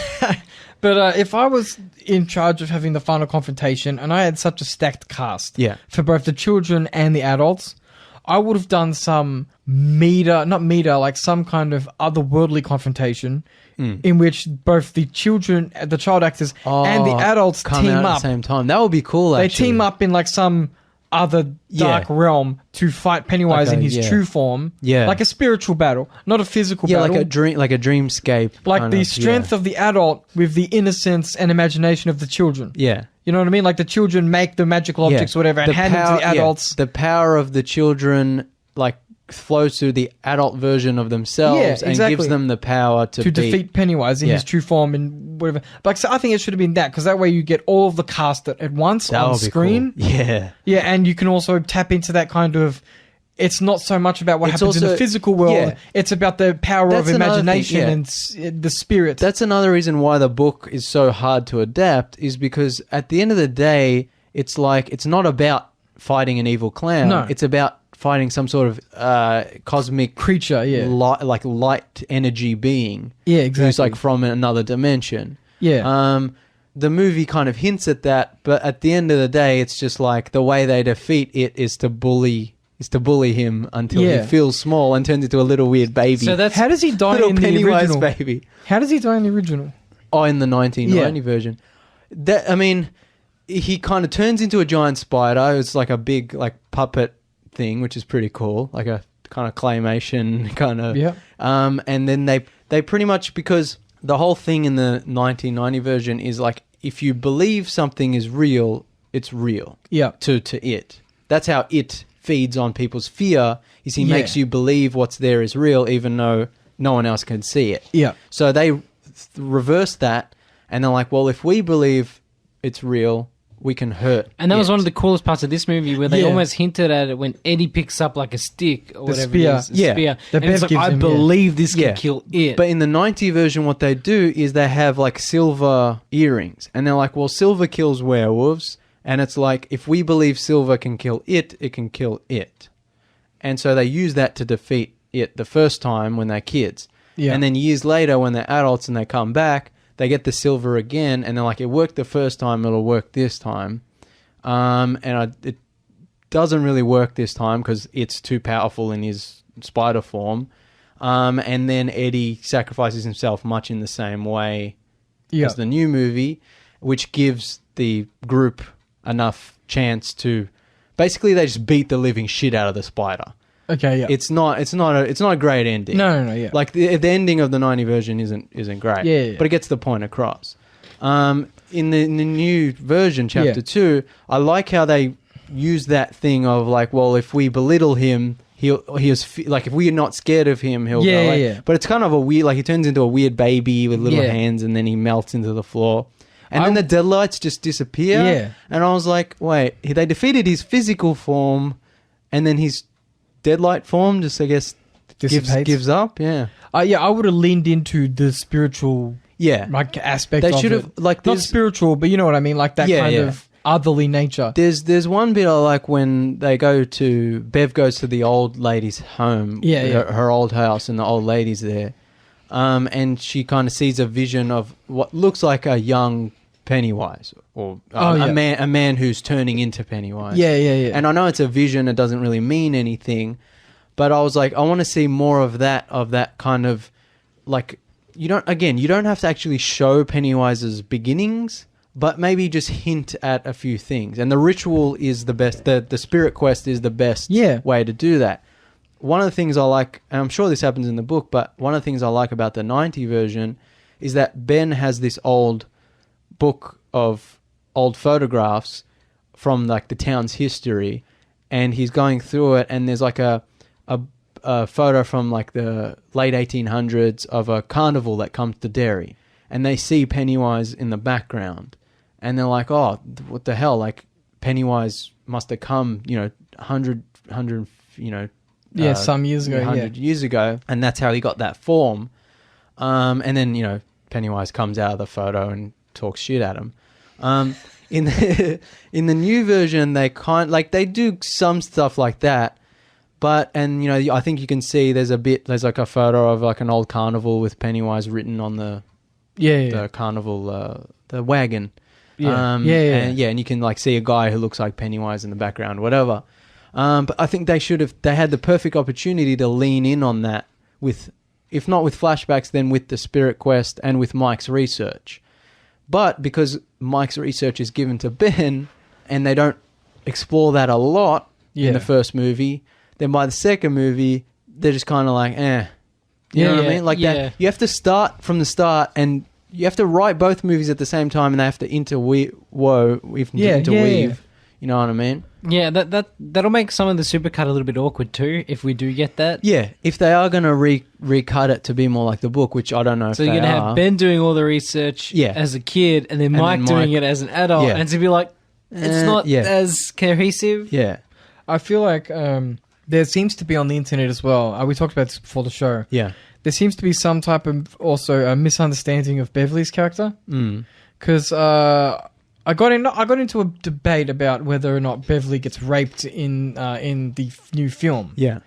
if I was in charge of having the final confrontation and I had such a stacked cast for both the children and the adults, I would have done some like some kind of otherworldly confrontation in which both the child actors and the adults
come
team
out
up
at the same time. That would be cool, actually.
They team up in like some other dark realm to fight Pennywise in his true form. Yeah. Like a spiritual battle, not a physical battle.
Yeah, like a dreamscape.
Like the strength of the adult with the innocence and imagination of the children.
Yeah.
You know what I mean? Like the children make the magical objects or whatever and hand them to the adults.
The power of the children like flows through the adult version of themselves and gives them the power to
defeat Pennywise in his true form and whatever. But so I think it should have been that, because that way you get all of the cast at once on screen.
Cool. Yeah.
Yeah, and you can also tap into that kind of... It's not so much about what happens in the physical world. Yeah. It's about the power of imagination and the spirit.
That's another reason why the book is so hard to adapt, is because at the end of the day, it's like, it's not about fighting an evil clown.
No.
It's about fighting some sort of cosmic
creature,
like light energy being.
Yeah, exactly.
Who's like from another dimension.
Yeah.
The movie kind of hints at that, but at the end of the day, it's just like the way they defeat it is to bully him until he feels small and turns into a little weird baby.
So how does he die in the original?
Baby.
How does he die in the original?
Oh, in the 1990 version. He kind of turns into a giant spider. It's like a big like puppet thing, which is pretty cool, like a kind of claymation kind of.
Yeah.
And then they pretty much, because the whole thing in the 1990 version is like, if you believe something is real, it's real.
Yeah.
To it. That's how it feeds on people's fear, is he makes you believe what's there is real even though no one else can see it.
Yeah.
So they reverse that, and they're like, well, if we believe it's real, we can hurt
And that was one of the coolest parts of this movie, where they almost hinted at it when Eddie picks up like a stick or whatever
spear.
it is. Spear.
And
it's like, I believe this can kill it.
But in the 90 version, what they do is they have like silver earrings, and they're like, well, silver kills werewolves. And it's like, if we believe silver can kill it, it can kill it. And so they use that to defeat it the first time when they're kids. Yeah. And then years later, when they're adults and they come back, they get the silver again, and they're like, it worked the first time, it'll work this time. It doesn't really work this time because it's too powerful in his spider form. And then Eddie sacrifices himself much in the same way as the new movie, which gives the group enough chance to... Basically, they just beat the living shit out of the spider.
Okay, yeah.
It's not a great ending.
No, yeah.
Like the ending of the 90 version isn't great.
Yeah.
But it gets the point across. In the new version, chapter 2, I like how they use that thing of like, well, if we belittle him, like if we're not scared of him, he'll go away. Yeah. But it's kind of a weird, like he turns into a weird baby with little hands, and then he melts into the floor. And then the deadlights just disappear.
Yeah.
And I was like, wait, they defeated his physical form, and then his deadlight form just, I guess, gives up. Yeah.
I would have leaned into the spiritual aspect
they
of
should
it.
have, like,
not spiritual, but you know what I mean, like that kind of otherly nature.
There's one bit I like when Bev goes to the old lady's home, her old house, and the old lady's there, and she kind of sees a vision of what looks like a young Pennywise, or a man who's turning into Pennywise.
Yeah.
And I know it's a vision; it doesn't really mean anything, but I was like, I want to see more of that kind of, like, you don't have to actually show Pennywise's beginnings, but maybe just hint at a few things. And the ritual is the best. The spirit quest is the best way to do that. One of the things I like, and I'm sure this happens in the book, but one of the things I like about the 90 version is that Ben has this old book of old photographs from, like, the town's history, and he's going through it, and there's like a photo from, like, the late 1800s of a carnival that comes to Derry, and they see Pennywise in the background, and they're like, oh, what the hell, like, Pennywise must have come, 100
some years ago,
100 years ago, and that's how he got that form. And then, Pennywise comes out of the photo and talks shit at him. In the new version, they they do some stuff like that, but I think you can see there's like a photo of, like, an old carnival with Pennywise written on the carnival the wagon. And you can, like, see a guy who looks like Pennywise in the background, whatever. But I think they had the perfect opportunity to lean in on that if not with flashbacks, then with the spirit quest and with Mike's research. But because Mike's research is given to Ben and they don't explore that a lot in the first movie, then by the second movie, they're just kind of like, You know what I mean? Like that. You have to start from the start, and you have to write both movies at the same time, and they have to interweave. You know what I mean?
Yeah, that'll make some of the supercut a little bit awkward too, if we do get that.
Yeah, if they are going to recut it to be more like the book, which I don't know if they are. So you're going to have
Ben doing all the research as a kid, and then Mike doing it as an adult, and to be like, it's not as cohesive.
Yeah.
I feel like there seems to be on the internet as well, we talked about this before the show.
Yeah.
There seems to be some type of also a misunderstanding of Beverly's character. Because I got into a debate about whether or not Beverly gets raped in the new film.
Yeah.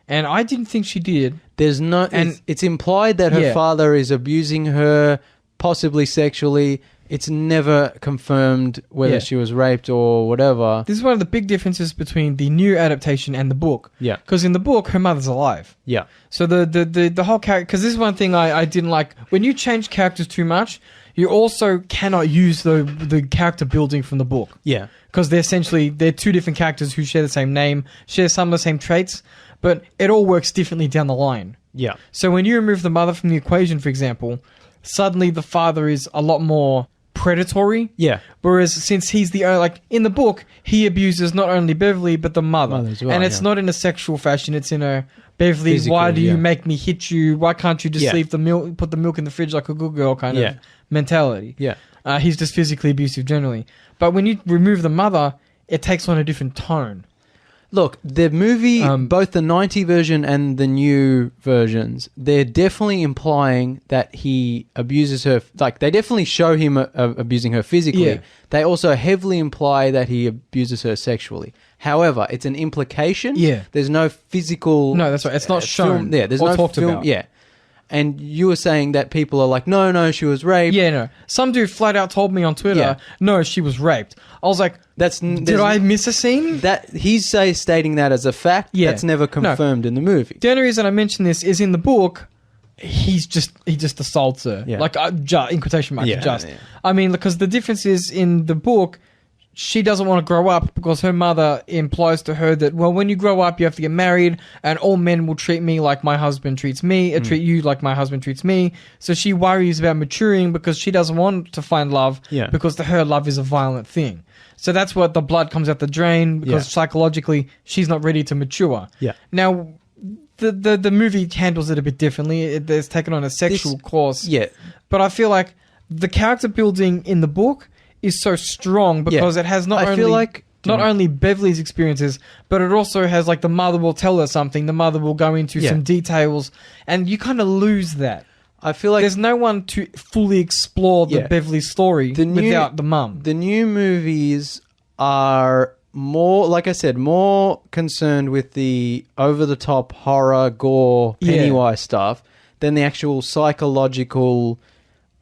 And I didn't think she did.
There's no... And it's implied that her father is abusing her, possibly sexually. It's never confirmed whether she was raped or whatever.
This is one of the big differences between the new adaptation and the book.
Yeah.
Because in the book, her mother's alive.
Yeah.
So the whole character... Because this is one thing I didn't like. When you change characters too much, you also cannot use the character building from the book.
Yeah.
Because they're two different characters who share the same name, share some of the same traits, but it all works differently down the line.
Yeah.
So when you remove the mother from the equation, for example, suddenly the father is a lot more predatory.
Yeah.
Whereas since he's in the book, he abuses not only Beverly, but the mother. As well, and it's not in a sexual fashion, it's in a... Beverly, physical, why do you make me hit you? Why can't you just leave the milk, put the milk in the fridge like a good girl kind of mentality?
Yeah.
He's just physically abusive generally. But when you remove the mother, it takes on a different tone.
Look, the movie, both the 90 version and the new versions, they're definitely implying that he abuses her. Like, they definitely show him abusing her physically. Yeah. They also heavily imply that he abuses her sexually. However, it's an implication.
Yeah.
There's no physical...
No, that's right. It's not shown.
Yeah, there's
or
no
talked
film.
About.
Yeah. And you were saying that people are like, no, she was raped.
Yeah, no. Some dude flat out told me on Twitter, no, she was raped. I was like, did I miss a scene?
That he's stating that as a fact. Yeah. That's never confirmed in the movie.
The only reason I mention this is in the book, he just assaults her. Yeah. Like, in quotation marks, Yeah. I mean, because the difference is in the book, she doesn't want to grow up because her mother implies to her that, well, when you grow up, you have to get married and all men will treat me like my husband treats me, treat you like my husband treats me. So she worries about maturing because she doesn't want to find love because to her, love is a violent thing. So that's what the blood comes out the drain because psychologically she's not ready to mature.
Yeah.
Now, the movie handles it a bit differently. It's taken on a sexual course.
Yeah.
But I feel like the character building in the book is so strong because it has not only...
I feel like
not only Beverly's experiences, but it also has like the mother will tell her something, the mother will go into some details, and you kind of lose that.
I feel like
there's no one to fully explore the Beverly story without the mum.
The new movies are more, like I said, more concerned with the over-the-top horror, gore, Pennywise stuff than the actual psychological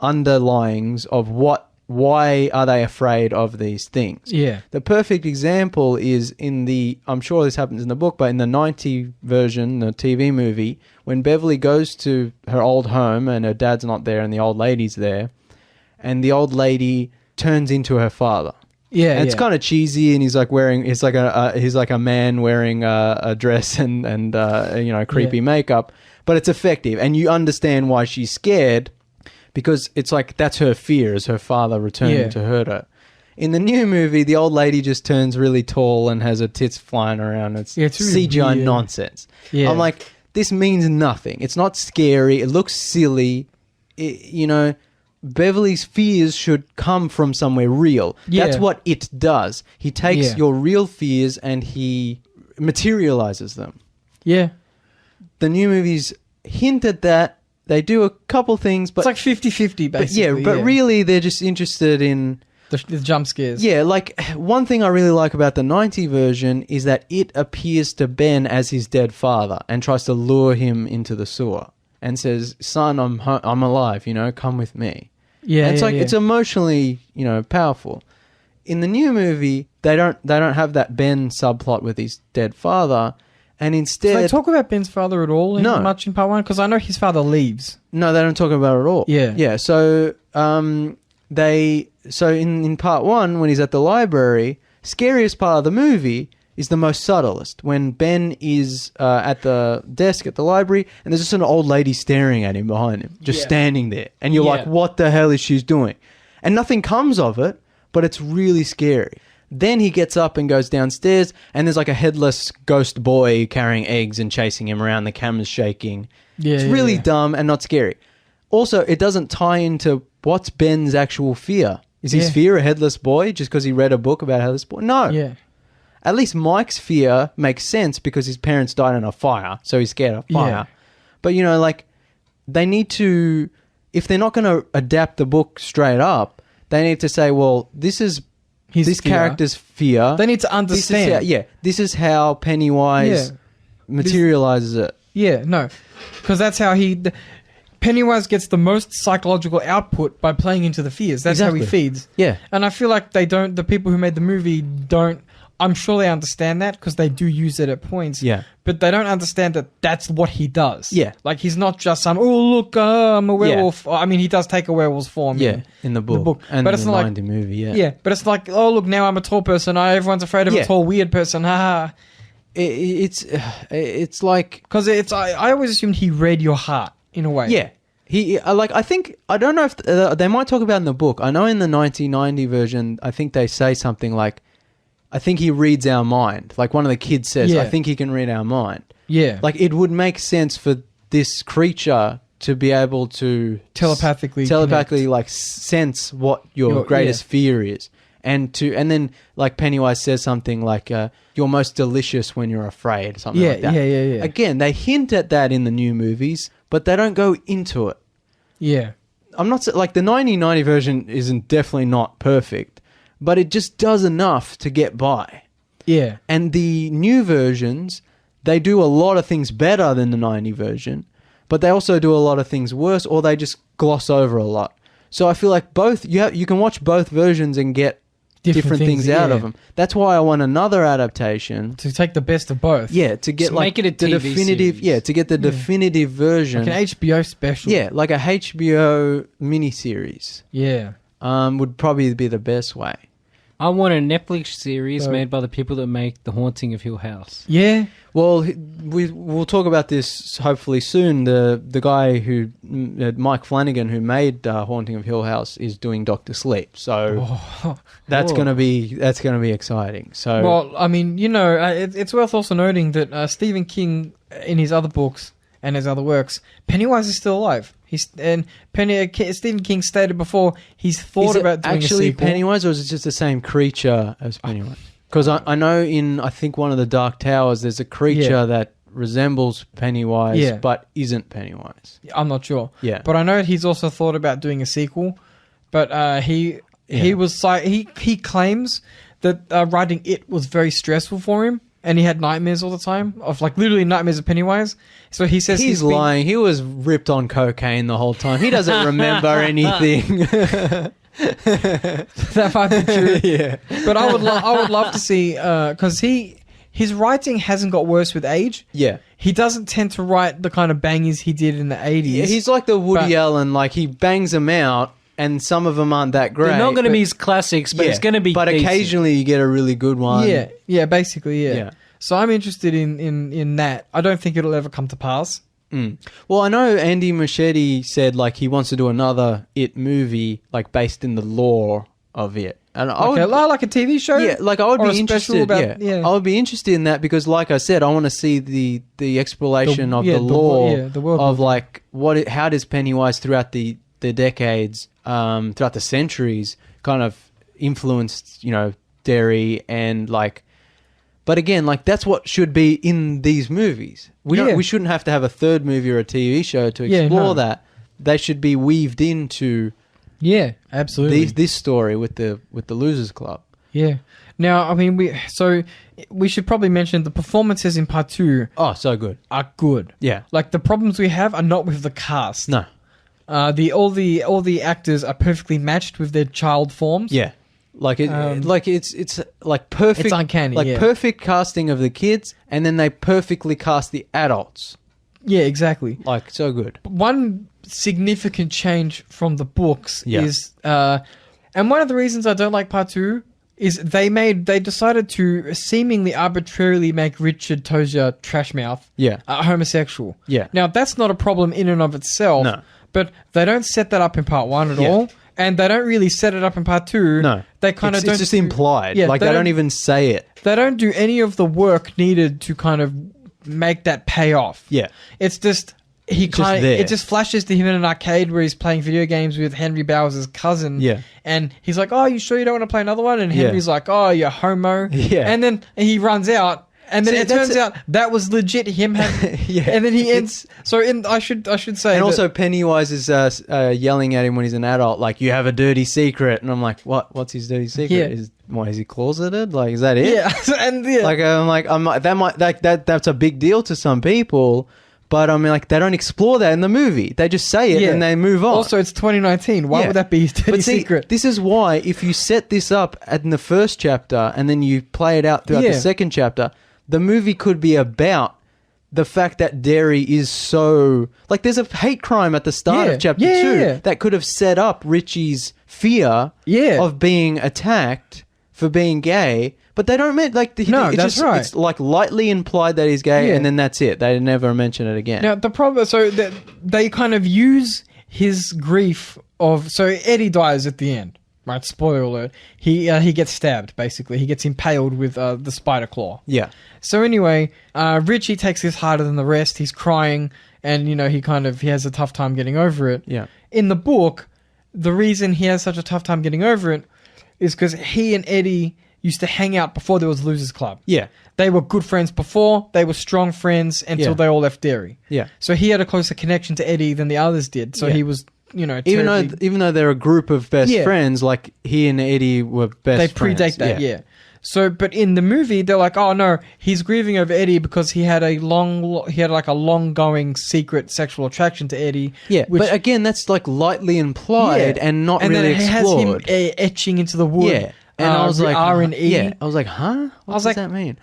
underlyings of why are they afraid of these things.
Yeah.
The perfect example is I'm sure this happens in the book, but in the 90 version, the TV movie, when Beverly goes to her old home and her dad's not there and the old lady's there, and the old lady turns into her father.
Yeah,
and it's kind of cheesy, and he's like a man wearing a dress and creepy makeup, but it's effective, and you understand why she's scared because it's like that's her fear, is her father returning to hurt her. In the new movie, the old lady just turns really tall and has her tits flying around. It's really CGI nonsense. Yeah. I'm like, this means nothing. It's not scary. It looks silly. Beverly's fears should come from somewhere real. Yeah. That's what it does. He takes your real fears and he materializes them.
Yeah.
The new movies hint at that. They do a couple things, but...
It's like 50-50, basically.
But really, they're just interested in...
The jump scares.
Yeah, like, one thing I really like about the 90 version is that it appears to Ben as his dead father and tries to lure him into the sewer and says, son, I'm alive, come with me.
Yeah,
and it's emotionally, powerful. In the new movie, they don't have that Ben subplot with his dead father, and instead...
Do they talk about Ben's father at all much in part one? Because I know his father leaves.
No, they don't talk about it at all.
Yeah.
Yeah, so in part one, when he's at the library, scariest part of the movie is the most subtlest. When Ben is at the desk at the library, and there's just an old lady staring at him behind him, just standing there. And you're like, what the hell is she doing? And nothing comes of it, but it's really scary. Then he gets up and goes downstairs, and there's like a headless ghost boy carrying eggs and chasing him around. The camera's shaking. It's really dumb and not scary. Also, it doesn't tie into what's Ben's actual fear. Is his fear a headless boy just because he read a book about a headless boy? No.
Yeah.
At least Mike's fear makes sense because his parents died in a fire, so he's scared of fire.
Yeah.
But, they need to... If they're not going to adapt the book straight up, they need to say, well, this is... this character's fear.
They need to understand.
This is how Pennywise materializes it.
Yeah, no. Because that's how Pennywise gets the most psychological output by playing into the fears. That's how he feeds.
Yeah.
And I feel like the people who made the movie don't... I'm sure they understand that because they do use it at points.
Yeah.
But they don't understand that that's what he does.
Yeah.
Like, he's not just some, look, I'm a werewolf. I mean, he does take a werewolf's form.
In the book. And
but
in the 90 movie,
Yeah, but it's like, look, now I'm a tall person. Everyone's afraid of a tall, weird person. Haha.
It's like...
Because I always assumed he read your heart, in a way.
Yeah. I don't know if... they might talk about it in the book. I know in the 1990 version, I think they say something like, I think he reads our mind. Like one of the kids says, I think he can read our mind. Yeah. Like it would make sense for this creature to be able to...
Telepathically
like sense what your greatest fear is. And then like Pennywise says something like, you're most delicious when you're afraid. Something like that.
Yeah.
Again, they hint at that in the new movies, but they don't go into it.
Yeah.
I'm not... Like the 1990 version isn't definitely not perfect. But it just does enough to get by.
Yeah.
And the new versions, they do a lot of things better than the 90 version, but they also do a lot of things worse, or they just gloss over a lot. So I feel like both, you can watch both versions and get different things out of them. That's why I want another adaptation.
To take the best of both.
Yeah, to get like
make it a
the
TV
definitive,
series.
to get the definitive version.
Like an HBO special.
Yeah, like a HBO miniseries.
Yeah.
Would probably be the best way.
I want a Netflix series made by the people that make The Haunting of Hill House.
Yeah.
Well, we'll talk about this hopefully soon. The guy who Mike Flanagan, who made Haunting of Hill House, is doing Doctor Sleep. So that's gonna be exciting. So
well, I mean, it's worth also noting that Stephen King, in his other books and his other works, Pennywise is still alive. Stephen King stated before he's thought about doing a sequel.
Actually Pennywise, or is it just the same creature as Pennywise? Because I know I think one of the Dark Towers, there's a creature that resembles Pennywise, but isn't Pennywise.
I'm not sure.
Yeah.
But I know he's also thought about doing a sequel, but he claims that writing it was very stressful for him, and he had nightmares all the time of like literally nightmares of Pennywise. So he says
he's lying. He was ripped on cocaine the whole time. He doesn't remember anything.
That might be true.
Yeah.
But I would love to see because his writing hasn't got worse with age.
Yeah.
He doesn't tend to write the kind of bangers he did in the 80s.
Yeah, he's like the Woody Allen, like he bangs them out, and some of them aren't that great.
They're not going to be his classics, but it's going to be
But
decent.
occasionally you get a really good one.
Yeah, basically, yeah. So I'm interested in that. I don't think it'll ever come to pass.
Mm. Well, I know Andy Muschietti said like he wants to do another It movie like based in the lore of it. And
like a TV show?
Yeah, like I would be interested. I would be interested in that because, like I said, I want to see the exploration of the lore
the world
of like how does Pennywise throughout the decades, throughout the centuries, kind of influenced Derry and like. But again, like that's what should be in these movies. We shouldn't have to have a third movie or a TV show to explore that. They should be weaved into.
Yeah, absolutely.
This story with the Losers Club.
Yeah. Now, I mean, we should probably mention the performances in part 2.
Oh, so good.
Are good.
Yeah.
Like the problems we have are not with the cast.
No.
All the actors are perfectly matched with their child forms.
Yeah. Like it's like perfect.
It's uncanny.
Like perfect casting of the kids, and then they perfectly cast the adults.
Yeah, exactly.
Like so good.
One significant change from the books is, and one of the reasons I don't like part 2 is they decided to seemingly arbitrarily make Richard Tozier Trashmouth homosexual.
Yeah.
Now that's not a problem in and of itself.
No.
But they don't set that up in part 1 at all. And they don't really set it up in part 2.
No.
They kind of don't.
It's just implied.
Yeah,
like they don't even say it.
They don't do any of the work needed to kind of make that pay off.
Yeah.
It's just it just flashes to him in an arcade where he's playing video games with Henry Bowers' cousin.
Yeah.
And he's like, "Oh, you sure you don't want to play another one?" And Henry's like, "Oh, you're homo."
Yeah.
And then he runs out. And then it turns out that was legit him having... And then he ends... I should say...
And also Pennywise is yelling at him when he's an adult, like, you have a dirty secret. And I'm like, what? What's his dirty secret? Is he closeted? Like, is that it?
Yeah.
That's a big deal to some people. But I mean, like, they don't explore that in the movie. They just say it and they move on.
Also, it's 2019. Why would that be his dirty secret?
This is why, if you set this up in the first chapter and then you play it out throughout the second chapter... The movie could be about the fact that Derry is so... Like, there's a hate crime at the start of chapter 2 that could have set up Richie's fear of being attacked for being gay. But they don't it's like lightly implied that he's gay and then that's it. They never mention it again.
Now, the problem... So, they kind of use his grief of... So, Eddie dies at the end. Right, spoiler alert. He gets stabbed, basically. He gets impaled with the spider claw.
Yeah.
So anyway, Richie takes this harder than the rest. He's crying, and he has a tough time getting over it.
Yeah.
In the book, the reason he has such a tough time getting over it is because he and Eddie used to hang out before there was Losers Club.
Yeah.
They were good friends before. They were strong friends until they all left Derry.
Yeah.
So he had a closer connection to Eddie than the others did. So he was...
even though they're a group of best friends, like he and Eddie were best friends.
They predate that, So, but in the movie, they're like, oh no, he's grieving over Eddie because he had a long-going secret sexual attraction to Eddie.
Yeah, but again, that's like lightly implied and not really explored.
And it has him etching into the wood.
Yeah, and I was like,
R and E.
Yeah, I was like, huh? What does that mean?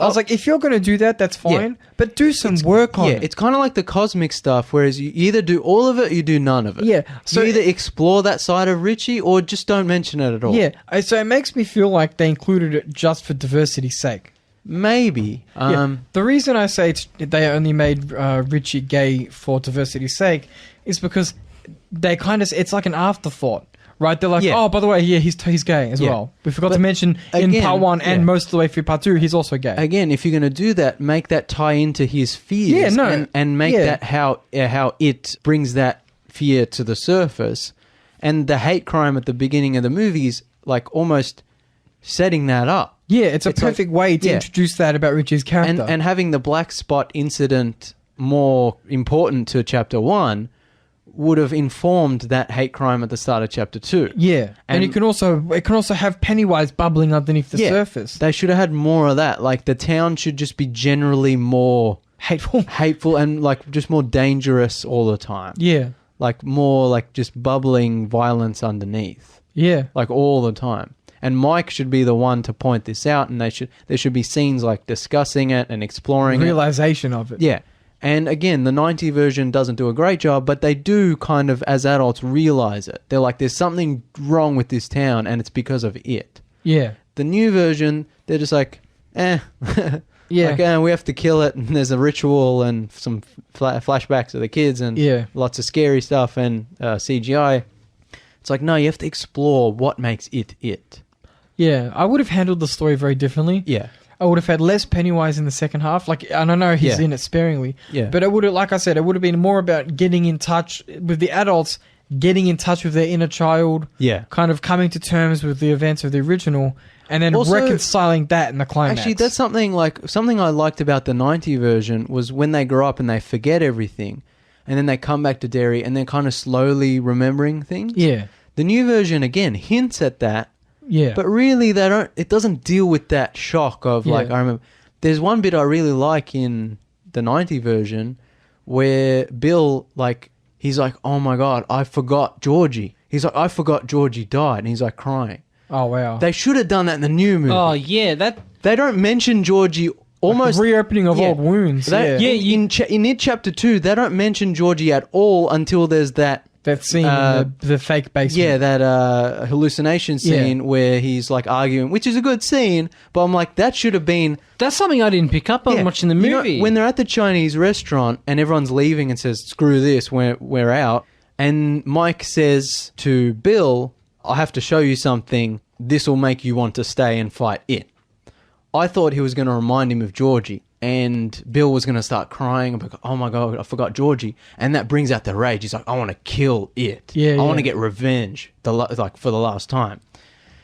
I was like, if you're going to do that, that's fine, but do some work on it.
Yeah, it's kind of like the cosmic stuff, whereas you either do all of it or you do none of it.
Yeah. So
you either explore that side of Richie or just don't mention it at all.
Yeah, so it makes me feel like they included it just for diversity's sake.
Maybe.
The reason I say they only made Richie gay for diversity's sake is because they it's like an afterthought. Right, they're like, oh, by the way, he's gay as well. We forgot to mention in part 1 and most of the way through part 2, he's also gay.
Again, if you're going to do that, make that tie into his fears, and make that how it brings that fear to the surface, and the hate crime at the beginning of the movies, like almost setting that up.
Yeah, it's a perfect way to introduce that about Richie's character.
And having the black spot incident more important to chapter 1 would have informed that hate crime at the start of chapter 2.
Yeah, and it can also have Pennywise bubbling underneath the surface.
They should have had more of that. Like, the town should just be generally more hateful and like just more dangerous all the time.
Yeah,
like more like just bubbling violence underneath.
Yeah,
like all the time. And Mike should be the one to point this out, and there should be scenes like discussing it and exploring
realization of it.
Yeah. And again, the 90 version doesn't do a great job, but they do kind of, as adults, realize it. They're like, there's something wrong with this town, and it's because of it.
Yeah.
The new version, they're just like, yeah. Like, we have to kill it, and there's a ritual and some flashbacks of the kids and lots of scary stuff and CGI. It's like, no, you have to explore what makes it it.
Yeah, I would have handled the story very differently.
Yeah.
I would have had less Pennywise in the second half. Like, and I know he's in it sparingly.
Yeah.
But it would have, like I said, it would have been more about getting in touch with the adults, getting in touch with their inner child.
Yeah.
Kind of coming to terms with the events of the original, and then also, reconciling that in the climax.
Actually, that's something I liked about the 90 version was when they grow up and they forget everything, and then they come back to Derry and they're kind of slowly remembering things.
Yeah.
The new version, again, hints at that.
Yeah.
But really, it doesn't deal with that shock of, like, I remember, there's one bit I really like in the 90 version where Bill, like, he's like, oh my God, I forgot Georgie. He's like, I forgot Georgie died. And he's like crying.
Oh, wow.
They should have done that in the new movie.
Oh, yeah.
They don't mention Georgie almost.
Like reopening of old wounds.
In It Chapter 2, they don't mention Georgie at all until there's that
scene in the fake basement.
Yeah, that hallucination scene where he's like arguing, which is a good scene, but I'm like, that should have been...
That's something I didn't pick up on watching the movie.
You know, when they're at the Chinese restaurant and everyone's leaving and says, screw this, we're out, and Mike says to Bill, I have to show you something, this will make you want to stay and fight it. I thought he was going to remind him of Georgie. And Bill was going to start crying. Like, oh my God, I forgot Georgie. And that brings out the rage. He's like, I want to kill it. I want to get revenge for the last time.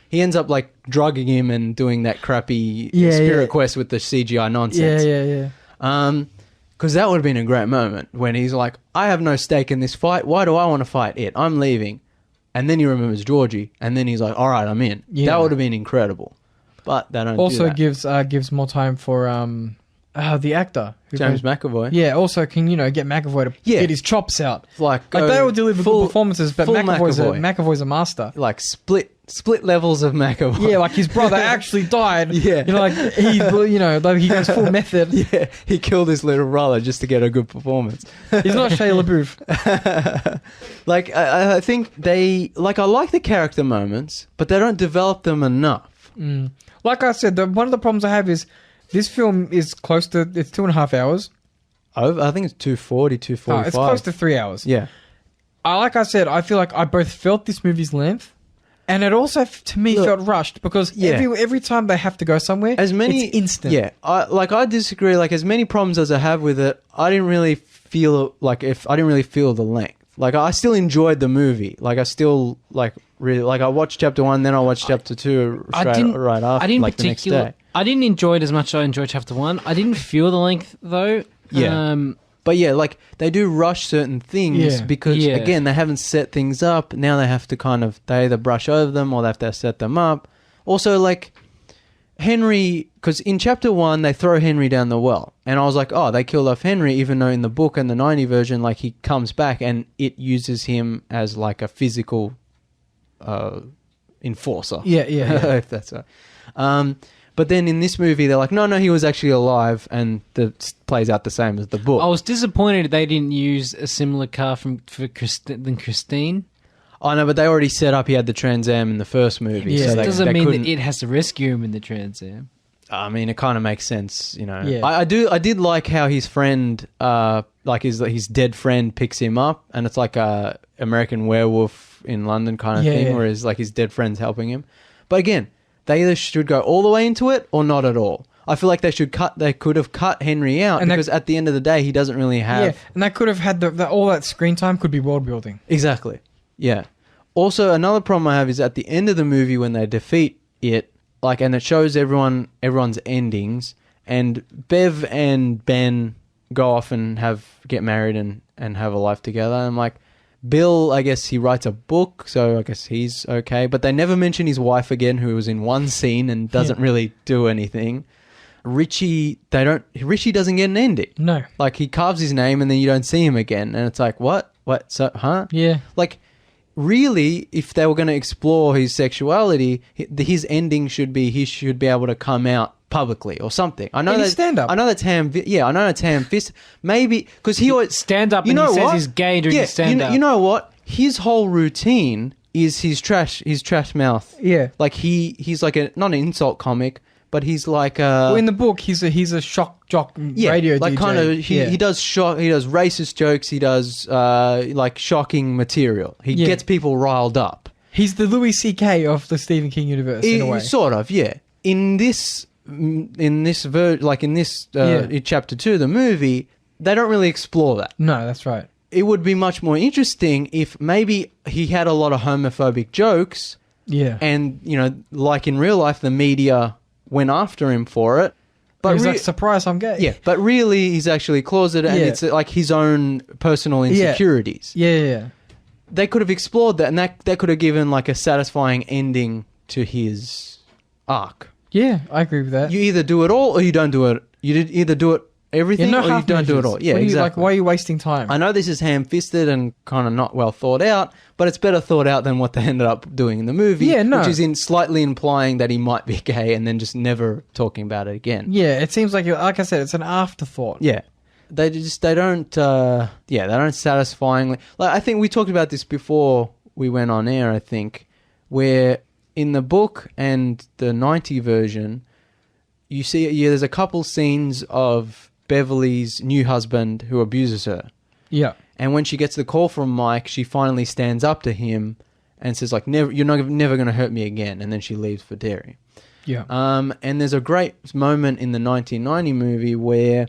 He ends up like drugging him and doing that crappy spirit quest with the CGI nonsense. Because that would have been a great moment when he's like, I have no stake in this fight. Why do I want to fight it? I'm leaving. And then he remembers Georgie. And then he's like, all right, I'm in. Yeah. That would have been incredible. But they don't
also
do that.
gives more time for... the actor.
James McAvoy.
Yeah, also can, get McAvoy to get his chops out.
Like
they all deliver good performances, but McAvoy's a master.
Like split levels of McAvoy.
Yeah, like his brother actually died.
Yeah.
Like he goes full method.
Yeah, he killed his little brother just to get a good performance.
He's not Shia LaBeouf.
Like, I think I like the character moments, but they don't develop them enough.
Mm. Like I said, one of the problems I have is this film is close to... It's 2.5 hours.
I think it's 2:40, 2:45.
It's close to 3 hours.
Yeah.
Like I said, I feel like I both felt this movie's length, and it also, to me, felt rushed, because every time they have to go somewhere, it's instant.
Yeah. I disagree. Like, as many problems as I have with it, I didn't really feel the length. Like, I still enjoyed the movie. Like, I still, really... Like, I watched Chapter 1, then I watched Chapter 2 right after, the next day.
I didn't enjoy it as much as I enjoyed Chapter 1. I didn't feel the length, though.
Yeah. But yeah, like, they do rush certain things because, again, they haven't set things up. Now they have to they either brush over them or they have to set them up. Also, like, Henry... Because in Chapter 1, they throw Henry down the well. And I was like, oh, they killed off Henry, even though in the book and the 90 version, like, he comes back and it uses him as, like, a physical enforcer.
Yeah.
If that's right. But then in this movie, they're like, no, he was actually alive, and it plays out the same as the book.
I was disappointed they didn't use a similar car than Christine.
Oh, no, but they already set up he had the Trans Am in the first movie.
Yeah.
So
it doesn't mean that it has to rescue him in the Trans Am.
I mean, it kind of makes sense,
Yeah.
I did like how his friend, his dead friend picks him up, and it's like a American Werewolf in London kind of thing, where his dead friend's helping him. But again... They either should go all the way into it or not at all. I feel like they could have cut Henry out, because at the end of the day, he doesn't really have...
Yeah, and they could have had all that screen time could be world building.
Exactly. Yeah. Also, another problem I have is at the end of the movie when they defeat it, like, and it shows everyone's endings, and Bev and Ben go off and get married and have a life together. And like, Bill, I guess he writes a book, so I guess he's okay. But they never mention his wife again, who was in one scene and doesn't really do anything. Richie doesn't get an ending.
No.
Like, he carves his name and then you don't see him again. And it's like, what? So, huh?
Yeah.
Like, really, if they were going to explore his sexuality, his ending should be he should be able to come out publicly or something. I know that
stand up.
I know that's ham. Yeah, I know that's ham-fist. Maybe because he always
stand up. And he says he's gay during his stand up.
You know what? His whole routine is his trash mouth.
Yeah,
like he's like not an insult comic, but he's like
well, in the book he's a shock jock radio
like
DJ.
Kind of he does racist jokes. He does like shocking material. He gets people riled up.
He's the Louis C.K. of the Stephen King universe in a way.
Sort of, yeah. In chapter 2, the movie, they don't really explore that.
No, that's right.
It would be much more interesting if maybe he had a lot of homophobic jokes.
Yeah.
And, like in real life, the media went after him for it.
But he's like, surprise, I'm gay.
Yeah, but really he's actually closeted and it's like his own personal insecurities.
Yeah.
They could have explored that, and that could have given like a satisfying ending to his arc.
Yeah, I agree with that.
You either do it all or you don't do it. You either do it everything or you don't do it all. Yeah, exactly.
Why are you wasting time?
I know this is ham-fisted and kind of not well thought out, but it's better thought out than what they ended up doing in the movie.
Yeah, no.
Which is slightly implying that he might be gay and then just never talking about it again.
Yeah, it seems like I said, it's an afterthought.
Yeah. They don't satisfyingly... Like, I think we talked about this before we went on air, I think, where... In the book and the 90 version, you see, there's a couple scenes of Beverly's new husband who abuses her.
Yeah.
And when she gets the call from Mike, she finally stands up to him and says, like, you're never going to hurt me again. And then she leaves for Derry.
Yeah.
And there's a great moment in the 1990 movie where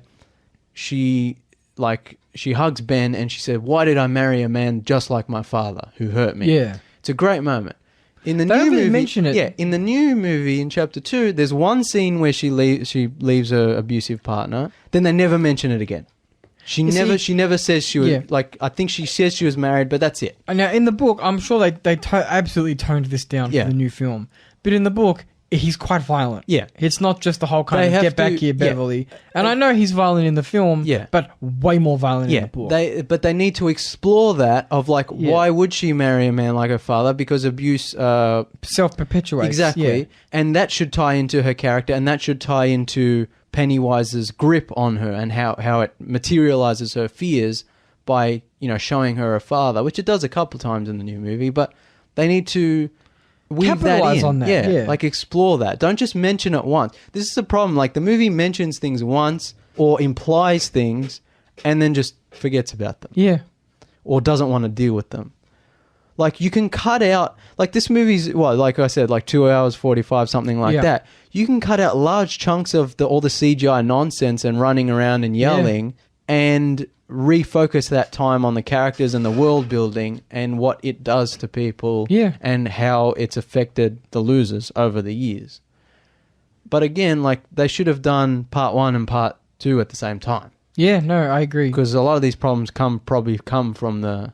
she hugs Ben and she said, "Why did I marry a man just like my father who hurt me?"
Yeah.
It's a great moment. In the
they
new
don't really
movie,
mention it.
Yeah, in the new movie, in chapter 2, there's one scene where she leaves her abusive partner. Then they never mention it again. She never says she was like. I think she says she was married, but that's it.
Now in the book, I'm sure they absolutely toned this down for the new film. But in the book, he's quite violent.
Yeah,
it's not just the whole kind of get back here, Beverly. Yeah. And I know he's violent in the film. Yeah. But way more violent in the book.
They need to explore that of like why would she marry a man like her father? Because abuse
self-perpetuates.
Exactly, and that should tie into her character, and that should tie into Pennywise's grip on her and how it materializes her fears by showing her a father, which it does a couple times in the new movie. But they need to weave that in.
On that. Yeah,
like explore that. Don't just mention it once. This is the problem. Like the movie mentions things once or implies things and then just forgets about them.
Yeah.
Or doesn't want to deal with them. Like you can cut out, like this movie's, like I said, like 2 hours 45, something like that. You can cut out large chunks of all the CGI nonsense and running around and yelling and refocus that time on the characters and the world building and what it does to people and how it's affected the losers over the years. But again, like they should have done part 1 and part 2 at the same time.
Yeah, no, I agree.
Because a lot of these problems probably come from the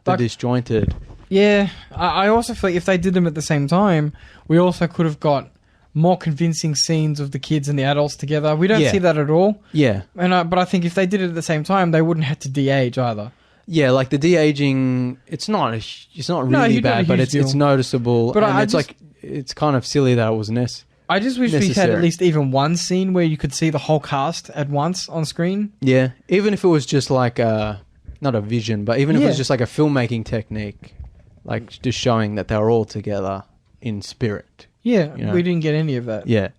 disjointed.
Yeah, I also feel like if they did them at the same time, we also could have got more convincing scenes of the kids and the adults together. We don't see that at all. Yeah. But I think if they did it at the same time, they wouldn't have to de-age either. Yeah, like the de-aging, it's not really bad, but it's noticeable. But it's kind of silly that it was I just wish we had at least even one scene where you could see the whole cast at once on screen.
Yeah, even if it was just like not a vision, but even if it was just like a filmmaking technique, like just showing that they were all together in spirit.
Yeah, we didn't get any of that.
Yeah.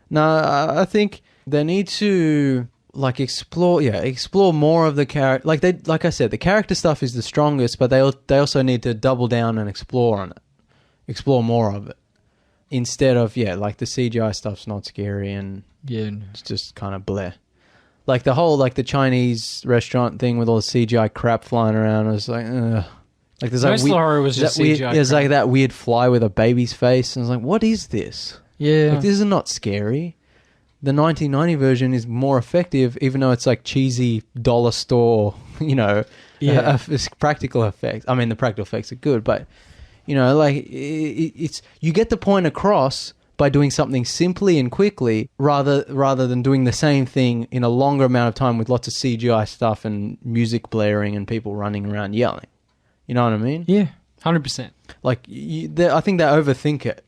No, I think they need to explore more of the character. Like I said, the character stuff is the strongest, but they also need to double down and explore on it. Explore more of it. Instead of, like the CGI stuff's not scary and it's just kind of bleh. Like the whole, the Chinese restaurant thing with all the CGI crap flying around, I was like, ugh. Like there's
most horror was just CGI.
There's like that weird fly with a baby's face, and I was like, what is this?
Yeah.
Like, this is not scary. The 1990 version is more effective, even though it's like cheesy dollar store, practical effects. I mean, the practical effects are good, but, like, it's you get the point across by doing something simply and quickly rather than doing the same thing in a longer amount of time with lots of CGI stuff and music blaring and people running around yelling. You know what I mean?
Yeah.
100%.
Like, I think they overthink it.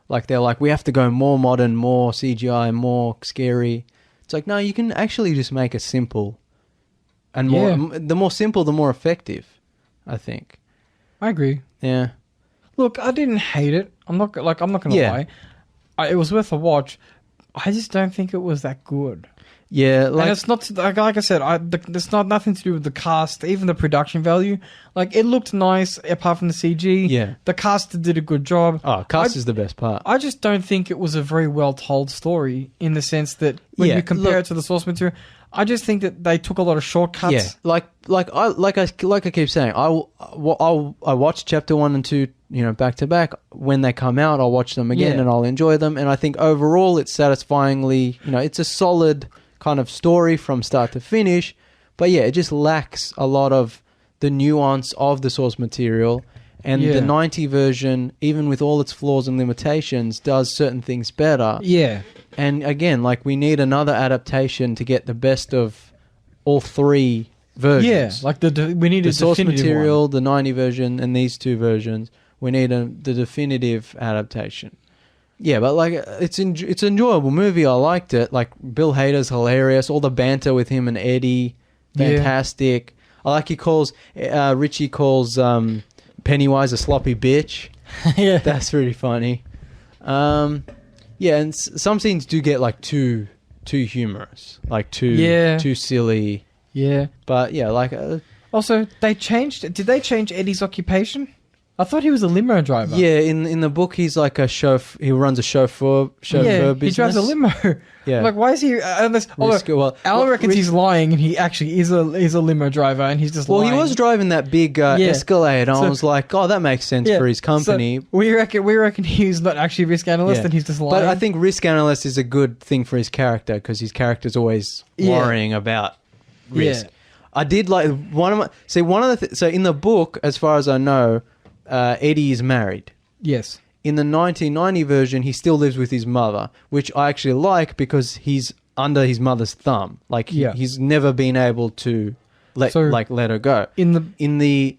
Like, they're like, we have to go more modern, more CGI, more scary. It's like, no, you can actually just make it simple. And the more simple, the more effective, I think.
I agree.
Yeah.
Look, I didn't hate it. I'm not going to lie. It was worth a watch. I just don't think it was that good.
Yeah,
and it's not like I said. There's nothing to do with the cast, even the production value. Like, it looked nice apart from the CG.
Yeah,
the cast did a good job.
Oh, cast is the best part.
I just don't think it was a very well told story in the sense that when you compare it to the source material, I just think that they took a lot of shortcuts.
Yeah, like I keep saying, I watch chapter 1 and 2, back to back. When they come out, I'll watch them again and I'll enjoy them. And I think overall, it's satisfyingly, it's a solid kind of story from start to finish. But yeah, it just lacks a lot of the nuance of the source material. And the 90 version, even with all its flaws and limitations, does certain things better.
Yeah.
And again, like, we need another adaptation to get the best of all three versions.
Yeah, like we need
the
a
source material,
one.
the 90 version, and these two versions. We need the definitive adaptation. Yeah, but like, it's an enjoyable movie. I liked it. Like, Bill Hader's hilarious. All the banter with him and Eddie, fantastic. I like Richie calls Pennywise a sloppy bitch.
Yeah,
that's really funny. Yeah, and some scenes do get like too humorous, like too silly.
Yeah,
but yeah, like
also did they change Eddie's occupation? I thought he was a limo driver.
Yeah, in the book he's like a chauffeur. He runs a chauffeur business.
He drives a limo.
Yeah,
like, why is he? Alan reckons he's lying, and he actually is a limo driver, and he's just lying.
He was driving that big Escalade. I was like, oh, that makes sense for his company.
So we reckon he's not actually a risk analyst, and he's just lying.
But I think risk analyst is a good thing for his character because his character's always worrying about risk.
Yeah.
I did like so in the book, as far as I know, Eddie is married.
Yes.
In the 1990 version, he still lives with his mother, which I actually like because he's under his mother's thumb. Like, he's never been able to let her go. In the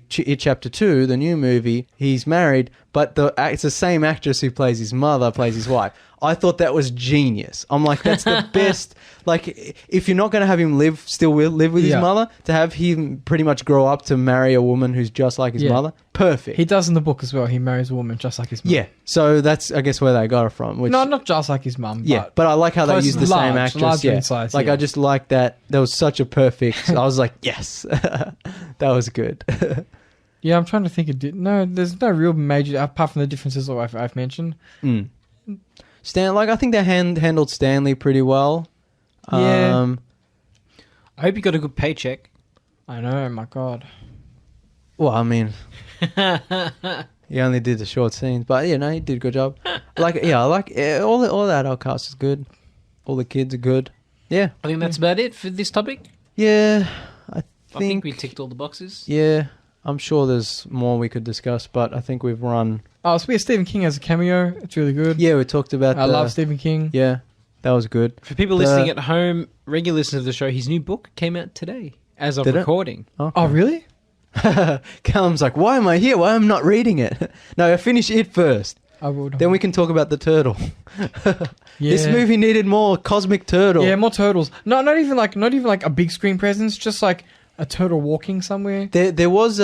chapter 2, the new movie, he's married, but it's the same actress who plays his mother, plays his wife. I thought that was genius. I'm like, that's the best. Like, if you're not going to have him live with his mother, to have him pretty much grow up to marry a woman who's just like his mother, perfect.
He does in the book as well. He marries a woman just like his mum.
Yeah, so that's, I guess, where they got it from. Which,
no, not just like his mum.
Yeah, but I like how they use the same actress. Yeah, size, like I just like that. That was such a perfect. I was like, yes, that was good.
Yeah, I'm trying to think. There's no real major apart from the differences that I've mentioned.
I think they handled Stanley pretty well.
Yeah.
I hope you got a good paycheck.
I know, my God.
Well, I mean, he only did the short scenes, but he did a good job. I like all the adult cast is good. All the kids are good. Yeah.
I think that's about it for this topic.
Yeah,
I think we ticked all the boxes.
Yeah, I'm sure there's more we could discuss, but I think we've run.
Oh, so we have Stephen King as a cameo. It's really good.
Yeah, we talked about.
I love Stephen King.
Yeah, that was good.
For people listening at home, regular listeners of the show, his new book came out today as of recording.
Okay.
Oh, really?
Callum's like, why am I here? Why am I not reading it? No, I finish it first.
I will.
Then we can talk about the turtle. This movie needed more cosmic turtle.
Yeah, more turtles. No, not even like a big screen presence. Just like a turtle walking somewhere.
There was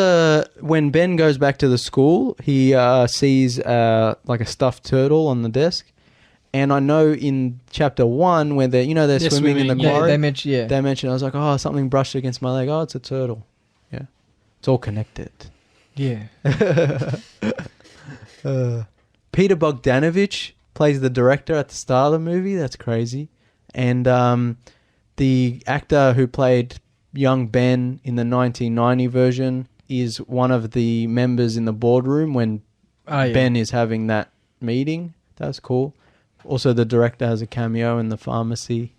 when Ben goes back to the school, he sees like a stuffed turtle on the desk, and I know in chapter 1 where they're swimming in the quarry.
They mentioned.
I was like, oh, something brushed against my leg. Oh, it's a turtle. Yeah, it's all connected.
Yeah.
Peter Bogdanovich plays the director at the start of the movie. That's crazy. And the actor who played young Ben in the 1990 version is one of the members in the boardroom when Ben is having that meeting That's cool. Also, the director has a cameo in the pharmacy.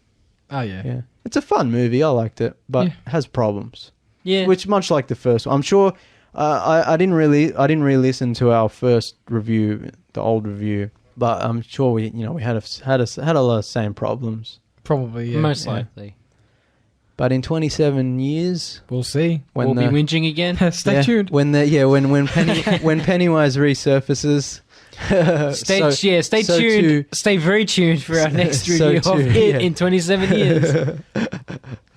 Oh, yeah.
Yeah. It's a fun movie. I liked it, but has problems.
Yeah.
Which, much like the first one, I'm sure. I didn't re-listen to our first review, the old review, but I'm sure we had a lot of same problems.
Probably, yeah.
Most likely.
But in 27 years,
we'll see.
We'll be whinging again.
Stay tuned.
When Pennywise resurfaces.
Stay tuned. Stay very tuned for our next review of it in 27 years.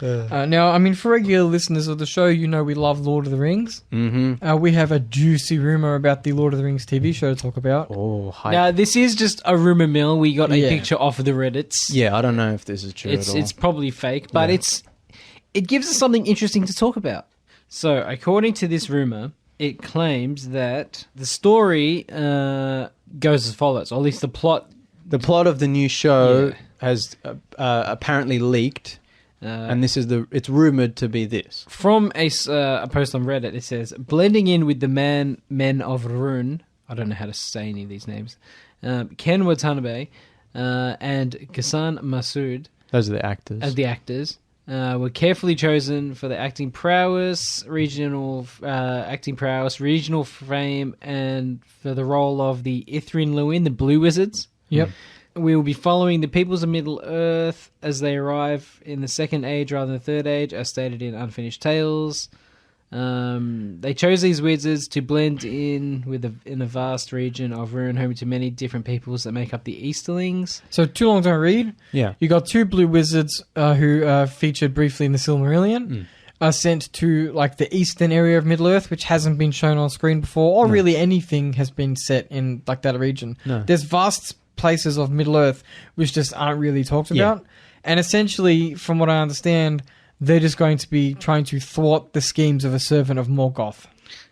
Now, I mean, for regular listeners of the show, we love Lord of the Rings.
Mm-hmm.
We have a juicy rumor about the Lord of the Rings TV show to talk about.
Oh, hype.
Now, this is just a rumor mill. We got a picture off of the Reddits.
Yeah, I don't know if this is true at all.
It's probably fake, but it gives us something interesting to talk about. So, according to this rumor, it claims that the story goes as follows, or at least the plot.
The plot of the new show has apparently leaked, and it's rumored to be this.
From a post on Reddit, it says, blending in with the men of Rune, I don't know how to say any of these names, Ken Watanabe and Ghassan Masood.
Those are the actors.
As the actors. Were carefully chosen for the acting prowess, regional fame, and for the role of the Ithrin Luin, the Blue Wizards.
Yep.
We will be following the peoples of Middle-earth as they arrive in the Second Age rather than the Third Age, as stated in Unfinished Tales. They chose these wizards to blend in in a vast region of Rune, home to many different peoples that make up the Easterlings.
So, too long don't read.
Yeah.
You got 2 blue wizards who featured briefly in the Silmarillion, are sent to the eastern area of Middle-earth, which hasn't been shown on screen before, or really anything has been set in that region.
No.
There's vast places of Middle-earth which just aren't really talked about. And essentially, from what I understand, they're just going to be trying to thwart the schemes of a servant of Morgoth.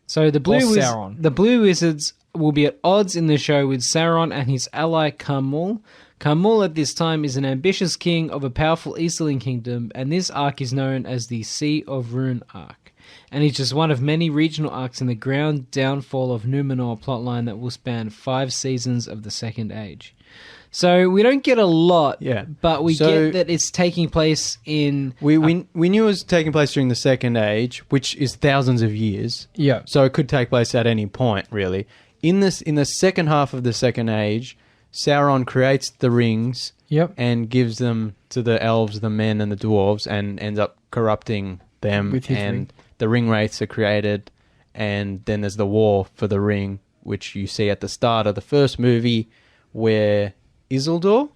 So the
Sauron.
The Blue Wizards will be at odds in the show with Sauron and his ally Carmul. Carmul at this time is an ambitious king of a powerful Easterling kingdom, and this arc is known as the Sea of Rune arc. And he's just one of many regional arcs in the ground downfall of Numenor plotline that will span 5 seasons of the Second Age. So we don't get a lot, but we get that it's taking place in...
We knew it was taking place during the Second Age, which is thousands of years.
Yeah.
So it could take place at any point, really. In the second half of the Second Age, Sauron creates the rings and gives them to the elves, the men, and the dwarves, and ends up corrupting them.
With his ring.
The ring wraiths are created, and then there's the war for the ring, which you see at the start of the first movie, where Isildur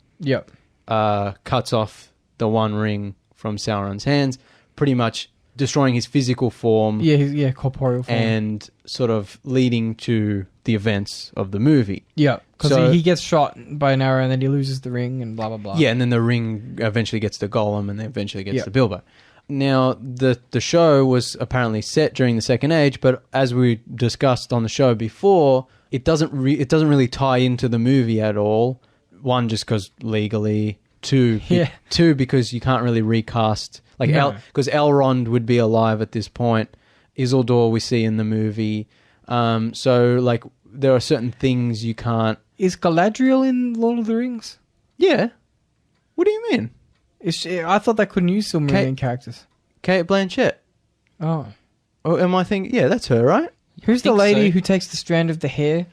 cuts off the one ring from Sauron's hands, pretty much destroying his physical form.
Corporeal form.
And sort of leading to the events of the movie. Yeah,
because he gets shot by an arrow and then he loses the ring and blah, blah, blah.
Yeah, and then the ring eventually gets to Gollum and then eventually gets to Bilbo. Now, the show was apparently set during the Second Age, but as we discussed on the show before, it doesn't really tie into the movie at all. One, just because legally. Two, because you can't really recast. Because Elrond would be alive at this point. Isildur we see in the movie. So, there are certain things you can't...
Is Galadriel in Lord of the Rings?
Yeah. What do you mean?
I thought they couldn't use Silmarillion characters.
Kate Blanchett.
Oh,
am I thinking... Yeah, that's her, right?
Who's the lady who takes the strand of the hair?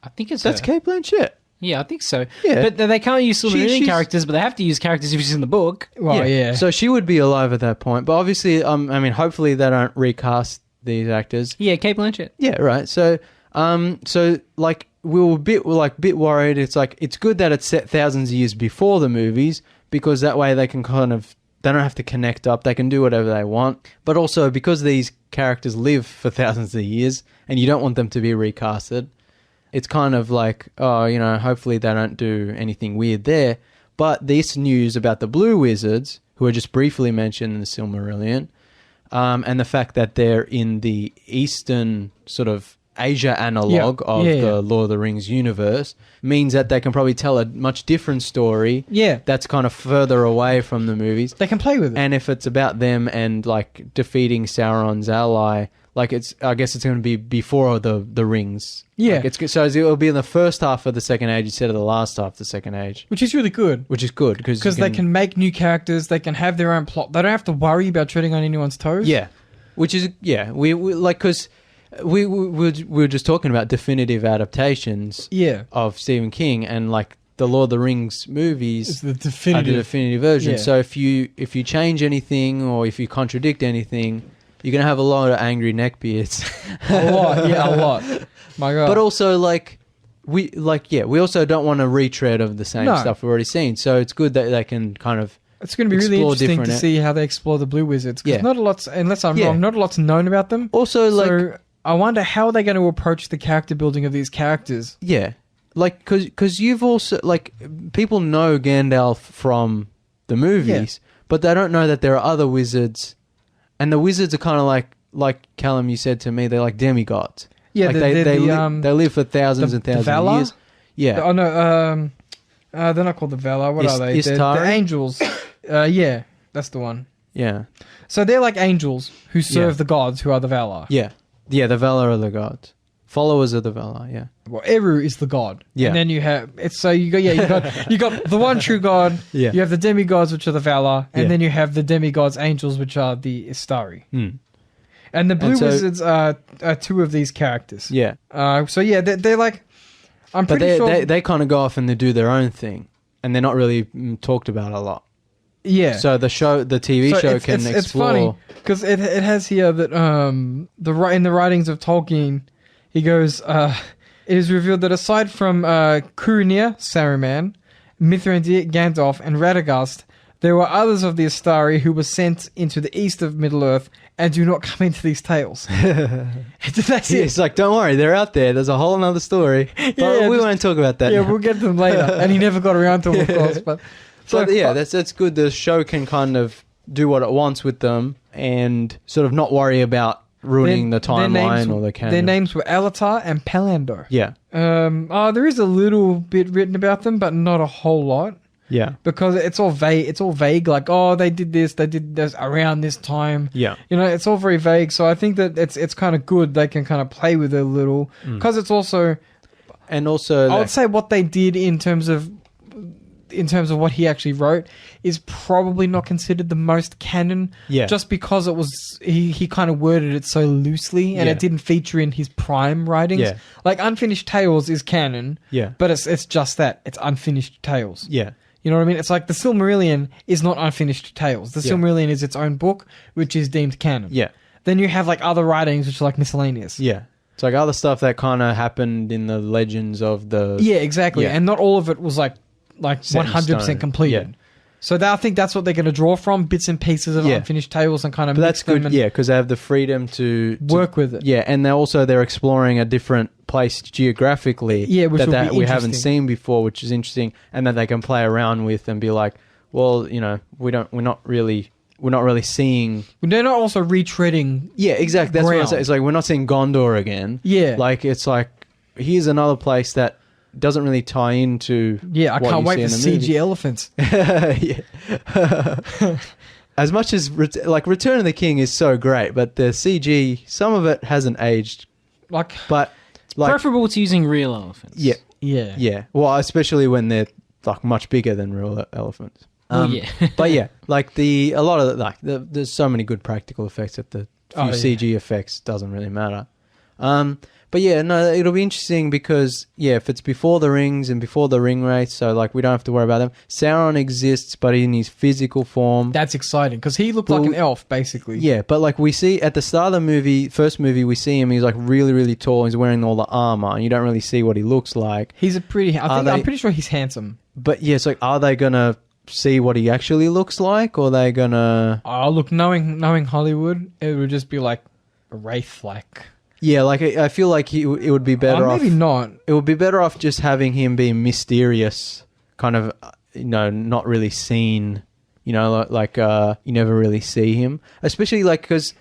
I think it's
That's
her.
Kate Blanchett.
Yeah, I think so.
Yeah.
But they can't use Silmarillion characters, but they have to use characters if she's in the book.
Well, yeah.
So she would be alive at that point. But obviously, hopefully they don't recast these actors.
Yeah, Kate Blanchett.
Yeah, right. So, we were a bit worried. It's good that it's set thousands of years before the movies, because that way they can they don't have to connect up. They can do whatever they want. But also, because these characters live for thousands of years and you don't want them to be recasted, it's kind of hopefully they don't do anything weird there. But this news about the Blue Wizards, who are just briefly mentioned in the Silmarillion, and the fact that they're in the Eastern sort of Asia analog of the Lord of the Rings universe, means that they can probably tell a much different story.
Yeah.
That's kind of further away from the movies.
They can play with it.
And if it's about them and defeating Sauron's ally, like I guess it's going to be before the rings.
Yeah.
Like so it'll be in the first half of the Second Age instead of the last half of the Second Age.
Which is really good.
Which is good because
they can make new characters. They can have their own plot. They don't have to worry about treading on anyone's toes.
Yeah. Which is, we like, because we were just talking about definitive adaptations of Stephen King, and like the Lord of the Rings movies
is the definitive
version.
Yeah.
So if you change anything or if you contradict anything, you're going to have a lot of angry neckbeards.
A lot. My God.
But also, we also don't want to retread of the same stuff we've already seen. So it's good that they can kind of
It's going to be really interesting to see how they explore the Blue Wizards. Because not a lot's, unless I'm wrong, not a lot's known about them.
Also,
so I wonder how they're going to approach the character building of these characters.
Yeah. Like, because you've also, like, people know Gandalf from the movies, but they don't know that there are other wizards. And the wizards are kind of like Callum, you said to me, they're like demigods.
Yeah,
like they live for thousands and thousands of years. Yeah.
Oh, no, they're not called the Valar. What are they? They're angels. Yeah, that's the one.
Yeah.
So they're like angels who serve the gods, who are the Valar.
Yeah. Yeah, the Valar are the gods. Followers of the Valar, yeah.
Well, Eru is the god.
Yeah.
And then you have you got the one true god.
Yeah.
You have the demigods, which are the Valar, and then you have the demigods angels, which are the Istari. And the Blue Wizards are two of these characters.
Yeah.
They're like, I'm pretty sure
they kind of go off and they do their own thing, and they're not really talked about a lot.
Yeah.
So the TV show can explore.
It's funny because it has here that in the writings of Tolkien, he goes, it is revealed that aside from Curunir, Saruman, Mithrandir, Gandalf, and Radagast, there were others of the Astari who were sent into the east of Middle-earth and do not come into these tales. That's it.
It's like, don't worry, they're out there. There's a whole other story. But we won't talk about that now.
We'll get to them later. And he never got around to them, of course. But
that's good. The show can kind of do what it wants with them and sort of not worry about ruining the timeline or the canon.
Their names were Alatar and Palander.
Yeah.
There is a little bit written about them, but not a whole lot.
Yeah.
Because it's all vague. It's all vague. Like, they did this around this time.
Yeah.
It's all very vague. So I think that it's kind of good. They can kind of play with it a little. Because it's also...
And also...
I would say what they did in terms of what he actually wrote is probably not considered the most canon.
Yeah.
Just because it was... He kind of worded it so loosely and it didn't feature in his prime writings.
Yeah.
Like, Unfinished Tales is canon.
Yeah.
But it's just that. It's Unfinished Tales.
Yeah.
You know what I mean? It's like the Silmarillion is not Unfinished Tales. The Silmarillion is its own book, which is deemed canon.
Yeah.
Then you have like other writings, which are like miscellaneous.
Yeah. It's like other stuff that kind of happened in the legends of the...
Yeah, exactly.
Yeah.
And not all of it was like 100% completed.
Yeah.
So I think that's what they're going to draw from, bits and pieces of Unfinished Tales and kind of
mix them. That's good, because they have the freedom to
work with it.
Yeah, and they're exploring a different place geographically
which
that we haven't seen before, which is interesting, and that they can play around with and be like, well, we're not really seeing...
They're not also retreading...
Yeah, exactly. That's what I'm saying. It's like, we're not seeing Gondor again.
Yeah.
Like, it's like, here's another place that doesn't really tie into...
Yeah, I can't wait for CG elephants.
Yeah. As much as Return of the King is so great, but the CG, some of it hasn't aged.
Preferable to using real elephants.
Yeah.
Yeah.
Yeah. Well, especially when they're like much bigger than real elephants. But yeah, there's so many good practical effects that the few CG effects doesn't really matter. But yeah, no, it'll be interesting because, if it's before the rings and before the ring wraiths, so like we don't have to worry about them. Sauron exists, but in his physical form.
That's exciting because he looked like an elf, basically.
Yeah, but like we see at the start of the first movie, we see him, he's like really, really tall. He's wearing all the armor and you don't really see what he looks like.
I'm pretty sure he's handsome.
But yeah, it's like, are they going to see what he actually looks like, or are they going to...
Oh, look, knowing Hollywood, it would just be like a wraith-like...
Yeah, like I feel like it would be better off...
Maybe not.
It would be better off just having him be mysterious, kind of, not really seen, like you never really see him. Especially like, because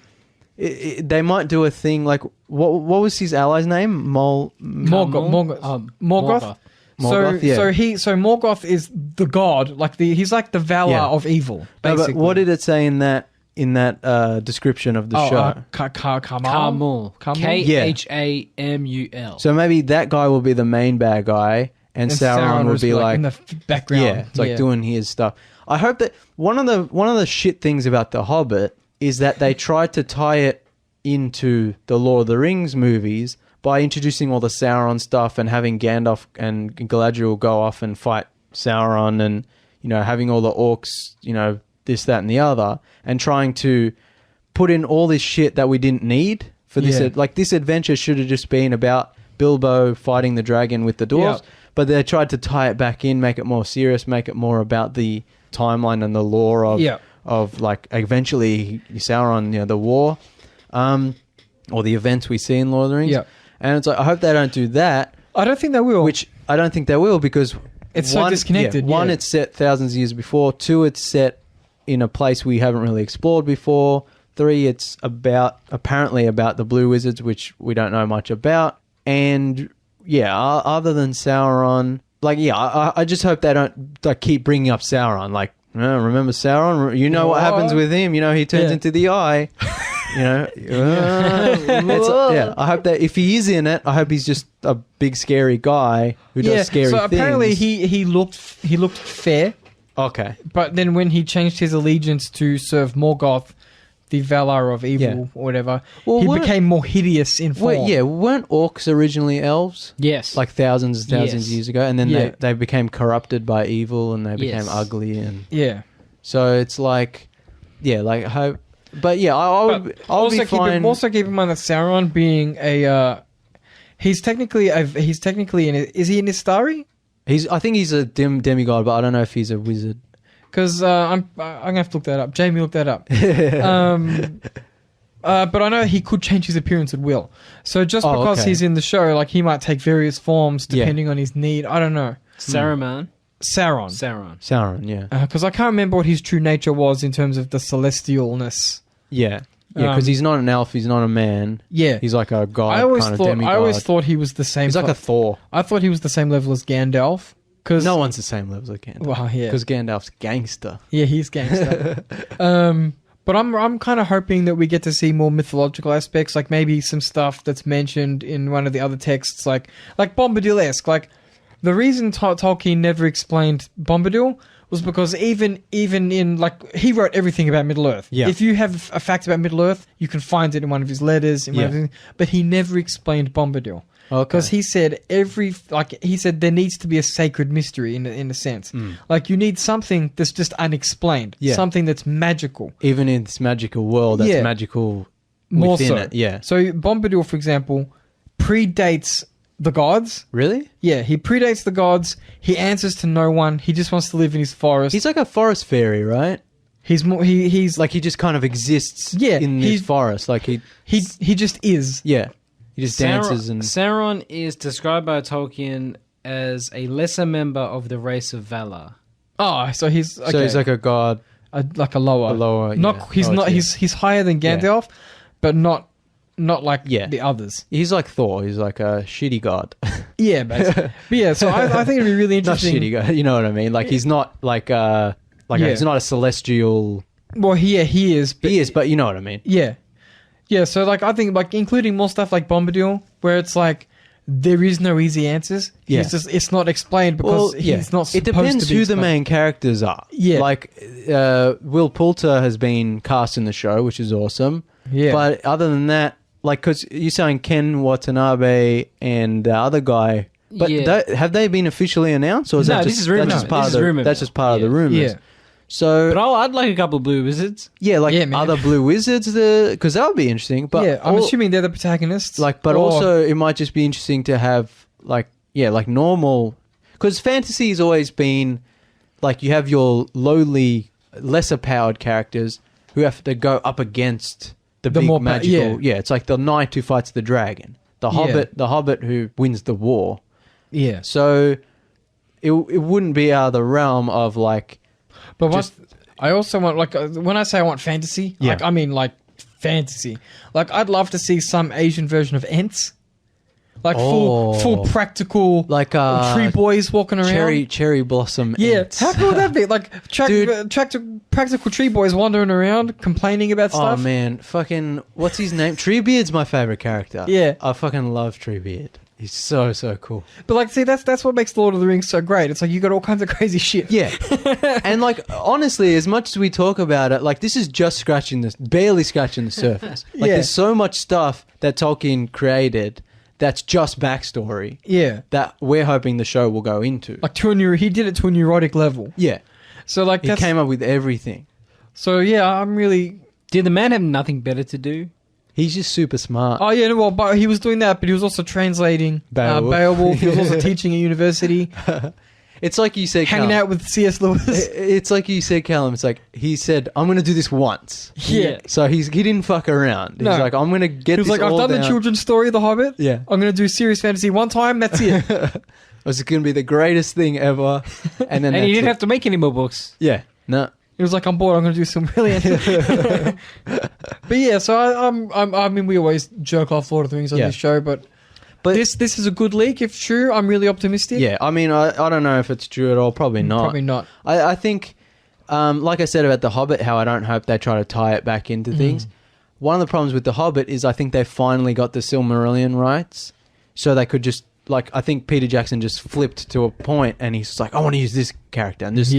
they might do a thing like, what was his ally's name?
Morgoth.
Morgoth, yeah.
So Morgoth is the god, he's like the Valar of evil, basically.
No, but what did it say in that description of the show?
Carmul. Khamul.
So maybe that guy will be the main bad guy, and Sauron will be like
in the background.
Yeah, it's like doing his stuff. I hope that one of the shit things about The Hobbit is that they tried to tie it into the Lord of the Rings movies by introducing all the Sauron stuff and having Gandalf and Galadriel go off and fight Sauron, and having all the orcs, this, that, and the other, and trying to put in all this shit that we didn't need for this. Like, this adventure should have just been about Bilbo fighting the dragon with the dwarves, but they tried to tie it back in, make it more serious, make it more about the timeline and the lore of like, eventually Sauron, the war, or the events we see in Lord of the Rings.
Yeah.
And it's like, I hope they don't do that.
I don't think they will.
Which I don't think they will, because
it's so disconnected.
One, it's set thousands of years before. Two, it's set in a place we haven't really explored before. Three, it's apparently about the Blue Wizards, which we don't know much about. And other than Sauron, I just hope they don't keep bringing up Sauron. Like, remember Sauron? You know what happens with him? He turns into the eye. I hope that if he is in it, I hope he's just a big scary guy who does scary things. So
apparently he looked fair.
Okay.
But then when he changed his allegiance to serve Morgoth, the Valar of Evil or whatever, he became more hideous in form.
Weren't orcs originally elves?
Yes.
Like thousands and thousands of years ago, and then they became corrupted by evil, and they became ugly, and so it's like, I hope. But I'll be fine.
Also keep in mind that Sauron being he's technically is he an Istari?
I think he's a demigod, but I don't know if he's a wizard.
Because I'm gonna have to look that up. Jamie, look that up. But I know he could change his appearance at will. So just because he's in the show, like, he might take various forms depending on his need. I don't know.
Sauron.
Sauron, yeah.
Because I can't remember what his true nature was in terms of the celestialness.
Yeah, because he's not an elf, he's not a man.
Yeah.
He's like a god, demigod.
I always thought he was the same.
He's like a Thor.
I thought he was the same level as Gandalf.
No one's the same level as Gandalf.
Well, yeah.
Because Gandalf's gangster.
Yeah, he's gangster. But I'm kind of hoping that we get to see more mythological aspects, like maybe some stuff that's mentioned in one of the other texts, like Bombadil-esque. Like, the reason Tolkien never explained Bombadil was because even in, like, he wrote everything about Middle-earth. Yeah. If you have a fact about Middle-earth, you can find it in one of his letters, but he never explained Bombadil. Because he said there needs to be a sacred mystery in a sense. Like, you need something that's just unexplained, something that's magical.
Even in this magical world, that's magical within it. Yeah.
So Bombadil, for example, predates the gods.
Really?
Yeah, he predates the gods. He answers to no one. He just wants to live in his forest.
He's like a forest fairy, right?
He's
like, he just kind of exists in this forest. Like, he
just is.
Yeah. He just dances and...
Sauron is described by Tolkien as a lesser member of the race of Valar.
Oh, so he's... Okay.
So he's like a god...
like a lower... He's higher than Gandalf, but not like the others.
He's like Thor. He's like a shitty god.
Yeah, basically. But so I think it'd be really interesting...
Not shitty god, you know what I mean? Like, he's not like he's not a celestial...
Well, he is.
He is, but you know what I mean.
Yeah. Yeah, so, like, I think, like, including more stuff like Bombadil, where it's like, there is no easy answers. Yeah. It's not explained because he's not supposed to be.
It depends who the main characters are. Yeah. Like, Will Poulter has been cast in the show, which is awesome. Yeah. But other than that, like, because you're saying Ken Watanabe and the other guy, but have they been officially announced? Or is that just, that's just part of the rumors? Yeah. So,
but I'd like a couple of blue wizards.
Yeah, like other blue wizards, because that would be interesting. But
I'm assuming they're the protagonists.
Like, but also it might just be interesting to have like normal, because fantasy has always been like, you have your lowly, lesser powered characters who have to go up against the big more magical. It's like the knight who fights the dragon, the hobbit who wins the war. Yeah. So it wouldn't be out of the realm of like.
But I also want, like, when I say I want fantasy, I mean, like, fantasy. Like, I'd love to see some Asian version of Ents. Like full practical,
like
tree boys walking around.
Cherry blossom.
Yeah,
ants.
how cool would that be? Like practical tree boys wandering around complaining about stuff.
Oh man, fucking what's his name? Treebeard's my favorite character.
Yeah,
I fucking love Treebeard. He's so cool.
But like, see, that's what makes Lord of the Rings so great. It's like you got all kinds of crazy shit.
Yeah, and like honestly, as much as we talk about it, like this is just barely scratching the surface. Like there's so much stuff that Tolkien created. That's just backstory.
Yeah. That
we're hoping the show will go into.
Like he did it to a neurotic level.
Yeah.
So like
he came up with everything.
So yeah, I'm really...
Did the man have nothing better to do?
He's just super smart.
Oh yeah, well, but he was doing that, but he was also translating Beowulf. He was also teaching at university.
It's like you said,
hanging out with C.S. Lewis.
It's like you said, Callum. It's like he said, "I'm going to do this once."
Yeah.
So he didn't fuck around. He's like, "I'm going to get." He was
like, "I've done the children's story, The Hobbit.
Yeah.
I'm going to do serious fantasy one time. That's it."
It was going to be the greatest thing ever. And then
he didn't have to make any more books.
Yeah. No.
He was like, "I'm bored. I'm going to do some brilliant." But yeah, so I mean, we always joke off Lord of the Rings on this show, but this is a good leak. If true, I'm really optimistic.
Yeah, I mean, I don't know if it's true at all. Probably not.
Probably not.
I think, like I said about The Hobbit, how I don't hope they try to tie it back into things. One of the problems with The Hobbit is I think they finally got the Silmarillion rights, so they could just, like, I think Peter Jackson just flipped to a point and he's like, I want to use this character and just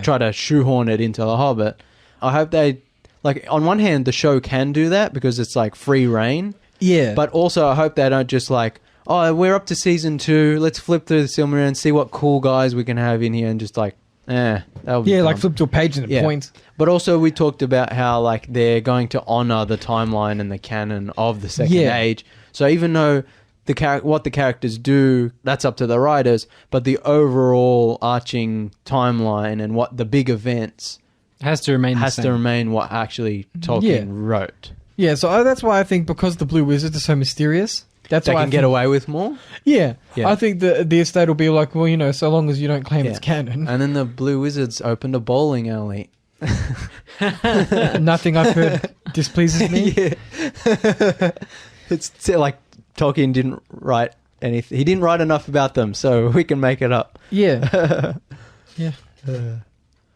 try to shoehorn it into The Hobbit. I hope they, like, on one hand, the show can do that because it's like free reign. Yeah. But also I hope they don't just like, oh, we're up to season 2. Let's flip through the Silmarillion and see what cool guys we can have in here and just like, that'll be fun.
Like flip to a page and a point.
But also we talked about how like they're going to honor the timeline and the canon of the Second Age. So even though what the characters do, that's up to the writers, but the overall arching timeline and what the big events
has to remain
what actually Tolkien wrote.
Yeah, so that's why I think because the Blue Wizards are so mysterious, that's
they
why
can get away with more.
Yeah, I think the estate will be like, well, you know, so long as you don't claim it's canon.
And then the Blue Wizards opened a bowling alley.
Nothing I've heard displeases me.
It's like Tolkien didn't write anything. He didn't write enough about them, so we can make it up.
Yeah.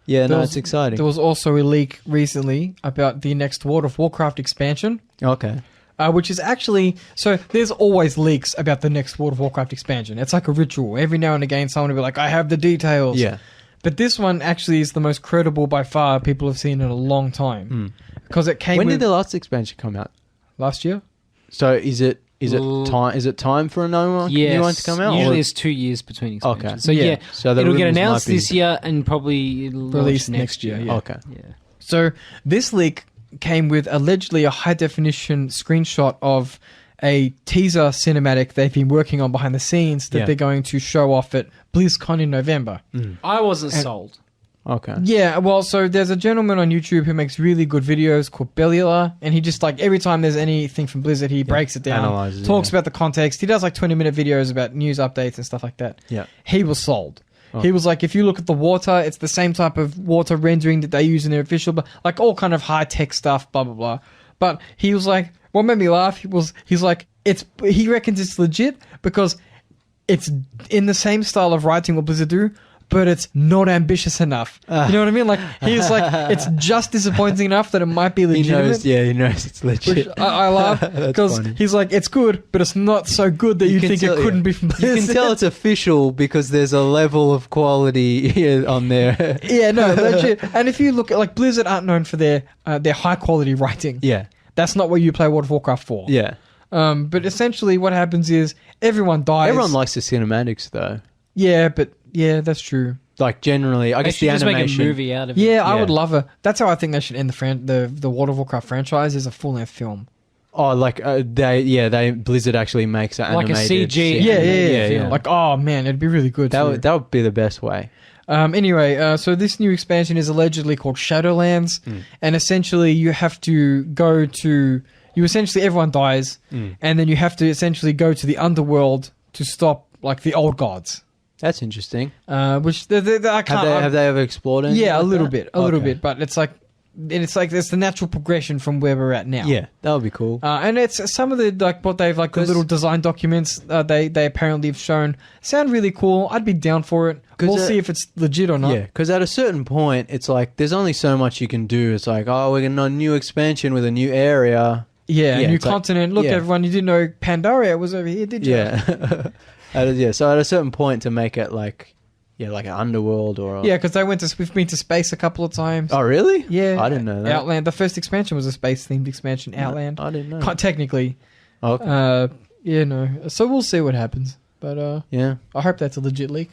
It's exciting.
There was also a leak recently about the next World of Warcraft expansion.
Okay.
Which is actually... So there's always leaks about the next World of Warcraft expansion. It's like a ritual. Every now and again, someone will be like, I have the details.
Yeah.
But this one actually is the most credible by far people have seen in a long time. Because it came
When did the last expansion come out?
Last year.
So is it time for a new one to come out?
Usually it's 2 years between expansions.
Okay.
So it'll get announced this year and probably released next year. Yeah.
Okay.
Yeah.
So this leak came with allegedly a high-definition screenshot of a teaser cinematic they've been working on behind the scenes that they're going to show off at BlizzCon in November.
I wasn't sold.
Okay.
Yeah, well, so there's a gentleman on YouTube who makes really good videos called Bellula, and he just, like, every time there's anything from Blizzard, he breaks it down,
analyzes
talks about the context. He does, like, 20-minute videos about news updates and stuff like that.
Yeah.
He was sold. He was like, if you look at the water, it's the same type of water rendering that they use in their official, but like all kind of high-tech stuff, blah, blah, blah. But he was like, what made me laugh, he's like, he reckons it's legit because it's in the same style of writing what Blizzard do, but it's not ambitious enough. You know what I mean? Like, he's like, it's just disappointing enough that it might be legitimate.
He knows it's legit.
Which I laugh because he's like, it's good, but it's not so good that you think it couldn't be from Blizzard.
You can tell it's official because there's a level of quality on there.
Yeah, no, legit. And if you look at, like, Blizzard aren't known for their high quality writing.
Yeah.
That's not what you play World of Warcraft for.
Yeah.
But essentially what happens is everyone dies.
Everyone likes the cinematics though.
Yeah, but yeah, that's true.
Like generally, I guess the animation.
Just make a movie out of it.
Yeah, I would love it. That's how I think they should end the World of Warcraft franchise is a full-length film.
Oh, like Blizzard actually makes an
like
animated.
Like a CG.
Yeah. Like, oh man, it'd be really good.
That would be the best way.
Anyway, so this new expansion is allegedly called Shadowlands, and essentially you have to go to... everyone dies, and then you have to essentially go to the underworld to stop, like, the old gods.
That's interesting.
Which I can't...
Have they ever explored anything?
Yeah,
like
a little
that?
bit, a little bit, but it's like it's like there's the natural progression from where we're at now.
Yeah, that would be cool.
And it's some of the like what they've like the little design documents they apparently have shown sound really cool. I'd be down for it. We'll see if it's legit or not.
Yeah, because at a certain point, it's like there's only so much you can do. It's like, oh, we're getting a new expansion with a new area.
Yeah, a new continent. Look, everyone, you didn't know Pandaria was over here, did you?
Yeah. So at a certain point to make it like an underworld or...
Yeah, because we've been to space a couple of times.
Oh, really?
Yeah.
I didn't know that.
Outland. The first expansion was a space-themed expansion, Outland.
I didn't know.
Technically.
Okay.
So we'll see what happens. But
yeah,
I hope that's a legit leak.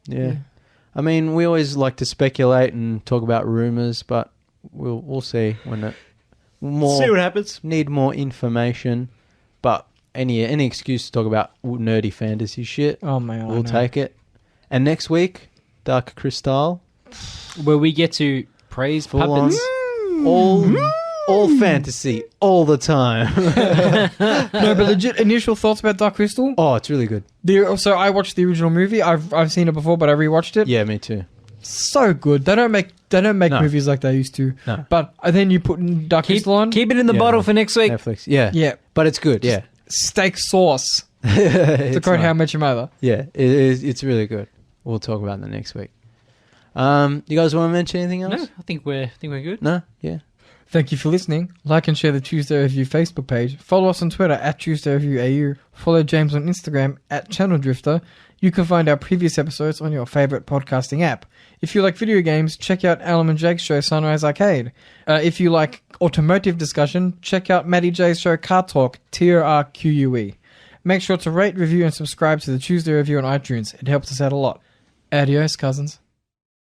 Yeah. I mean, we always like to speculate and talk about rumors, but we'll see when it...
See what happens.
Need more information, but any excuse to talk about nerdy fantasy shit.
Oh man,
we'll take it. And next week, Dark Crystal,
where we get to praise
full
puppets.
All fantasy all the time.
No, but legit initial thoughts about Dark Crystal.
Oh, it's really good.
So I watched the original movie. I've seen it before, but I rewatched it.
Yeah, me too.
So good. They don't make movies like they used to.
No.
But then you put Dark Crystal on.
Keep it in the bottle for next week.
Netflix. Yeah.
Yeah.
But it's good. Yeah.
Steak sauce. To quote How I Met Your Mother.
Yeah, it's really good. We'll talk about that next week. You guys want to mention anything else?
No, I think we're good.
No? Yeah.
Thank you for listening. Like and share the Tuesday Review Facebook page. Follow us on Twitter at Tuesday Review AU. Follow James on Instagram at Channel Drifter. You can find our previous episodes on your favourite podcasting app. If you like video games, check out Callum and Jake's show Sunrise Arcade. If you like automotive discussion, check out Matty J's show Car Talk, TRQUE. Make sure to rate, review and subscribe to the Tuesday Review on iTunes. It helps us out a lot. Adios, cousins.